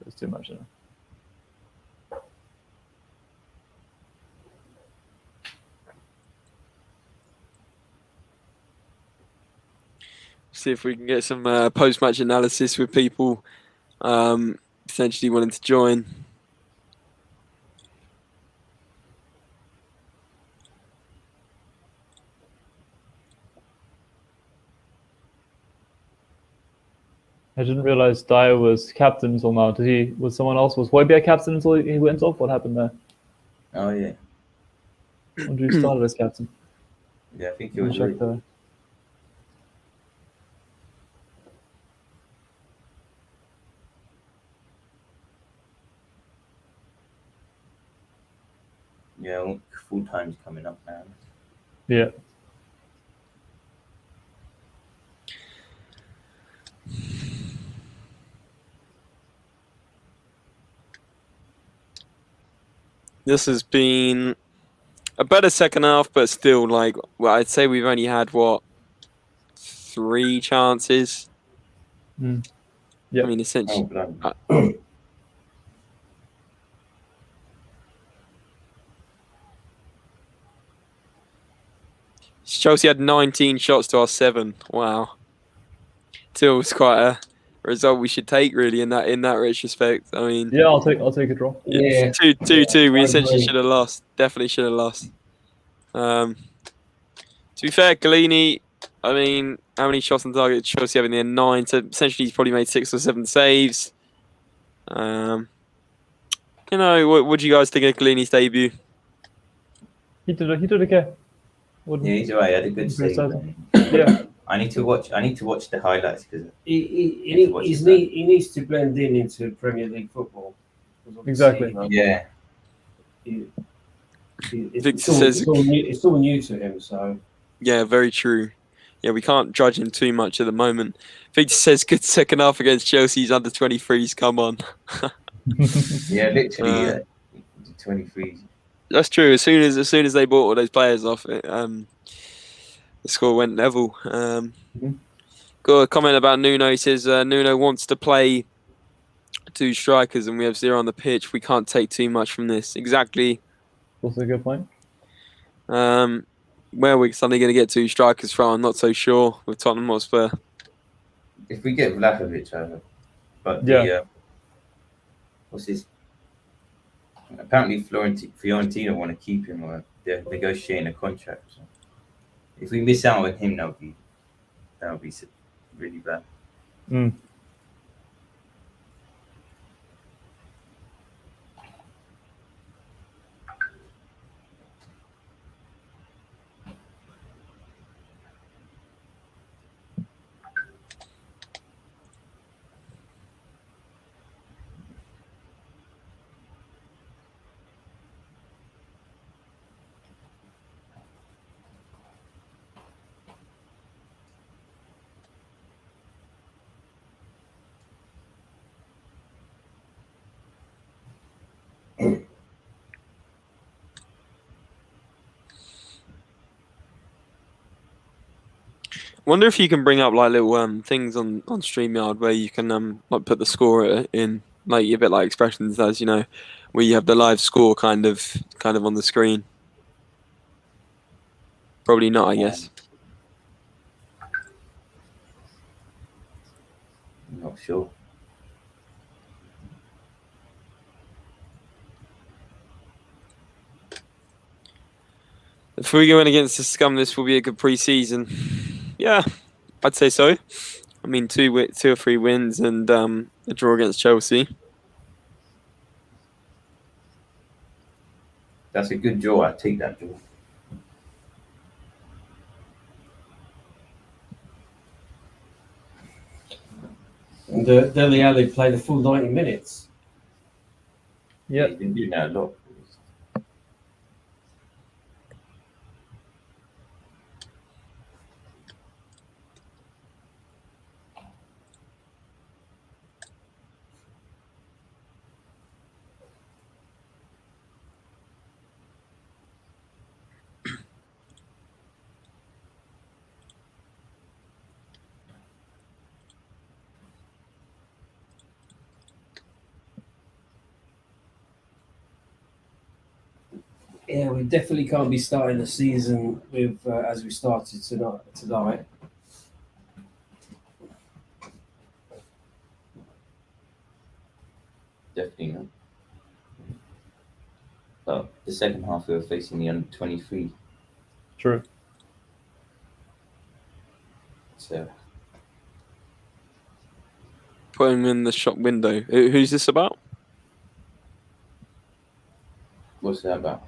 It was too much. You know? See if we can get some post-match analysis with people potentially wanting to join. I didn't realize Dyer was captain until now. Was someone else? Was Højbjerg captain until he went off? What happened there? Oh, yeah. When did he start as captain? Yeah, I think he was right. Yeah, full time's coming up now. Yeah. This has been a better second half, but still, I'd say we've only had, 3 chances? Yeah. I mean, essentially. Chelsea had 19 shots to our 7. Wow. Still, it's quite a result we should take, really, in that retrospect. I mean, yeah, I'll take a draw. Yeah, 2-2. We essentially should have lost. Definitely should have lost. To be fair, Galini, I mean, how many shots on target did Chelsea have in the end? 9. So essentially, he's probably made 6 or 7 saves. What do you guys think of Galini's debut? He did okay. Yeah, he's alright. He had a good save. Yeah. I need to watch the highlights because he needs to blend into Premier League football. Exactly. Yeah. It's all new to him, so. Yeah, very true. Yeah, we can't judge him too much at the moment. Victor says good second half against Chelsea's under 23s. Come on. Yeah, literally. 23s. That's true. As soon as they bought all those players off, the score went level. Got a comment about Nuno. He says Nuno wants to play 2 strikers, and we have 0 on the pitch. We can't take too much from this. Exactly. That's a good point. Where are we suddenly going to get 2 strikers from? I'm not so sure with Tottenham Hotspur. If we get Vlahovic over, but what's his? Apparently, Fiorentina want to keep him, or they're negotiating a contract. So if we miss out on him, that would be really bad. Wonder if you can bring up like little things on StreamYard where you can like put the score in, like a bit like Expressions does, you know, where you have the live score kind of on the screen. Probably not, I guess. I'm not sure. If we go in against the Scum, this will be a good pre-season. Yeah, I'd say so. I mean, two or three wins and a draw against Chelsea. That's a good draw. I'd take that draw. And Dele Alli played the full 90 minutes. Yeah. He's been doing that a lot. Yeah, we definitely can't be starting the season with as we started tonight. Definitely not. But the second half, we were facing the under 23. True. So Put him in the shop window. Who's this about? what's that about?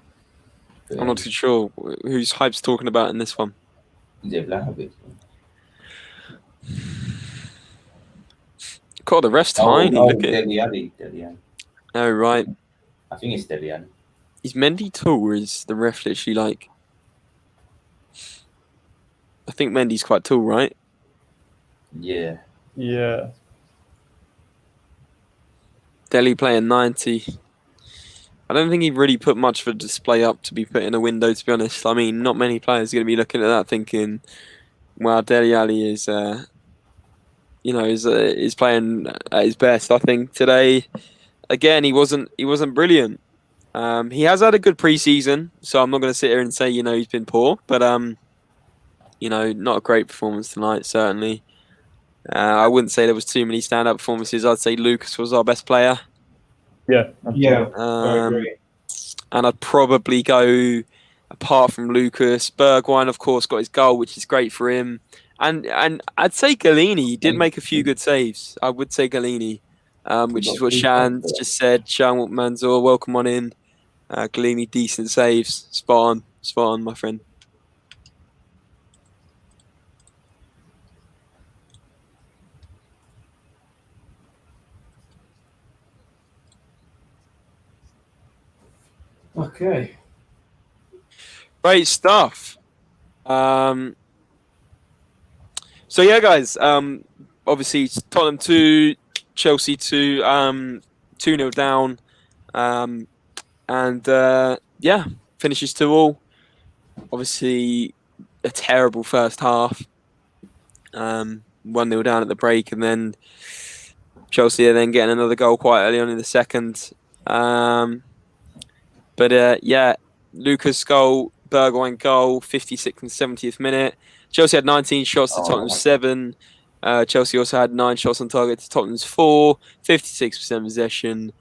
I'm not too sure. Who's Hype's talking about in this one? Is it Vlahovic? God, the ref's tiny. Look at it. Dele Alli. Oh, right. I think it's Dele Alli. Is Mendy tall or is the ref literally like... I think Mendy's quite tall, right? Yeah. Yeah. Dele playing 90. I don't think he really put much of a display up to be put in a window, to be honest. I mean, not many players are going to be looking at that thinking, wow, Dele Alli is, is playing at his best. I think today, again, he wasn't brilliant. He has had a good preseason, so I'm not going to sit here and say, he's been poor, but, not a great performance tonight, certainly. I wouldn't say there was too many standout performances. I'd say Lucas was our best player. Yeah. Yeah, I agree. And I'd probably go, apart from Lucas, Bergwijn, of course, got his goal, which is great for him. And I'd say Galini did make a few good saves. I would say Galini, which is what Shan just said. Shan Manzor, welcome on in. Galini, decent saves. Spot on, my friend. Okay. Great stuff. So yeah, guys. Obviously, Tottenham 2, Chelsea 2, 2-0 down. Finishes 2-2. Obviously, a terrible first half. 1-0 down at the break, and then Chelsea are then getting another goal quite early on in the second. Lucas goal, Bergwijn goal, 56th and 70th minute. Chelsea had 19 shots to Tottenham's 7. Chelsea also had 9 shots on target to Tottenham's 4, 56% possession,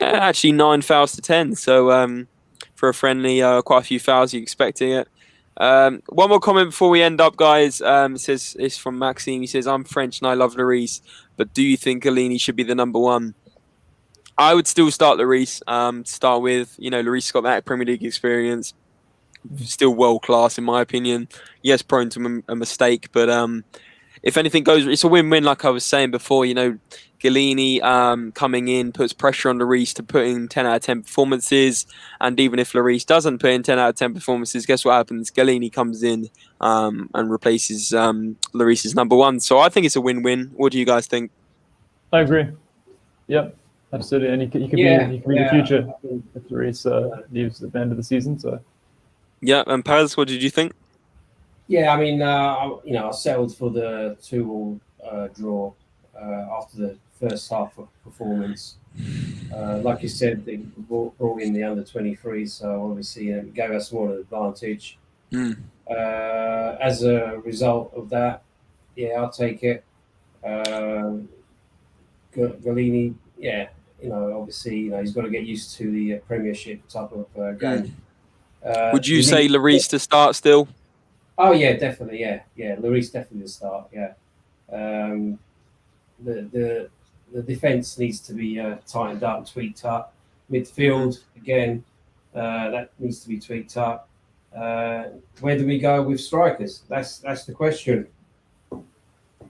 actually 9 fouls to 10. So for a friendly, quite a few fouls, you're expecting it. One more comment before we end up, guys. It says it's from Maxime. He says, "I'm French and I love Lloris, but do you think Galini should be the number 1?" I would still start Lloris. To start with, Lloris got that Premier League experience. Still world class in my opinion. Yes, prone to a mistake, but if anything goes, it's a win-win. Like I was saying before, Galini coming in puts pressure on Lloris to put in 10 out of 10 performances, and even if Lloris doesn't put in 10 out of 10 performances, guess what happens? Galini comes in and replaces Lloris's number 1. So I think it's a win-win. What do you guys think? I agree. Yep. Absolutely, and he could be the future if Lloris leaves at the end of the season. So, yeah. And Paz, what did you think? Yeah, I mean, I settled for the 2-2 draw after the first half of performance. Like you said, they brought in the under 23, so obviously it gave us more of an advantage. Mm. As a result of that, yeah, I'll take it. Galini, yeah, obviously, he's got to get used to the Premiership type of game. Would you say Lloris to start still? Oh yeah, definitely, yeah. Lloris definitely to start, yeah. The defense needs to be tightened up, tweaked up. Midfield again, that needs to be tweaked up. Where do we go with strikers? That's the question.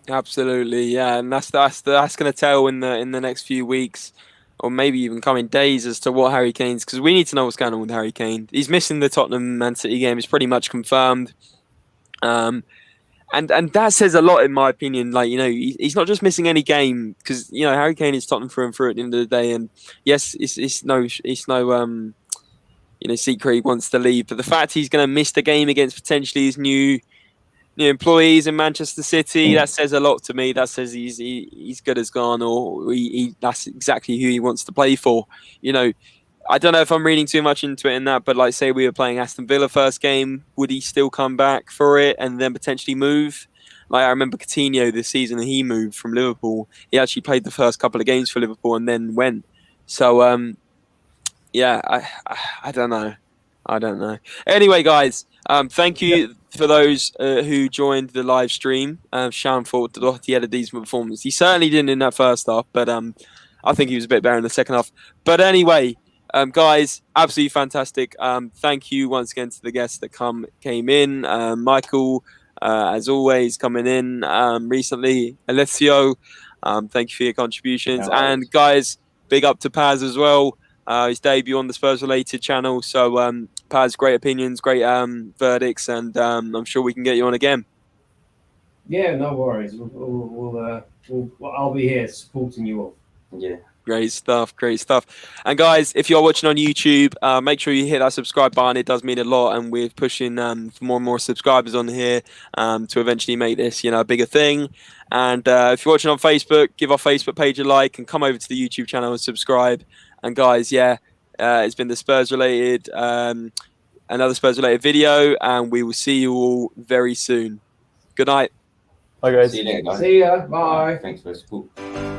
Absolutely, yeah, and that's going to tell in the next few weeks, or maybe even coming days, as to what Harry Kane's, because we need to know what's going on with Harry Kane. He's missing the Tottenham Man City game; it's pretty much confirmed. And that says a lot, in my opinion. Like, he's not just missing any game, because Harry Kane is Tottenham through and through at the end of the day. And yes, it's no secret he wants to leave, but the fact he's going to miss the game against potentially his new employees in Manchester City, that says a lot to me. That says he's good as gone, or that's exactly who he wants to play for. I don't know if I'm reading too much into it in that, but like, say we were playing Aston Villa first game, would he still come back for it and then potentially move? Like, I remember Coutinho this season, he moved from Liverpool. He actually played the first couple of games for Liverpool and then went. So, yeah, I don't know. I don't know. Anyway, guys, thank you for those who joined the live stream. Sean thought he had a decent performance. He certainly didn't in that first half, but I think he was a bit better in the second half. But anyway, guys, absolutely fantastic. Thank you once again to the guests that came in. Michael, as always, coming in recently. Alessio, thank you for your contributions. And guys, big up to Paz as well. His debut on the Spurs-related channel. So, Paz, great opinions, great verdicts, and I'm sure we can get you on again. Yeah, no worries. I'll be here supporting you all. Yeah. Great stuff, great stuff. And guys, if you're watching on YouTube, make sure you hit that subscribe button. It does mean a lot, and we're pushing for more and more subscribers on here to eventually make this, a bigger thing. And if you're watching on Facebook, give our Facebook page a like and come over to the YouTube channel and subscribe. And guys, it's been the Spurs-related, another Spurs-related video, and we will see you all very soon. Good night. Bye, guys. See you later, guys. See ya. Bye. Thanks for the support.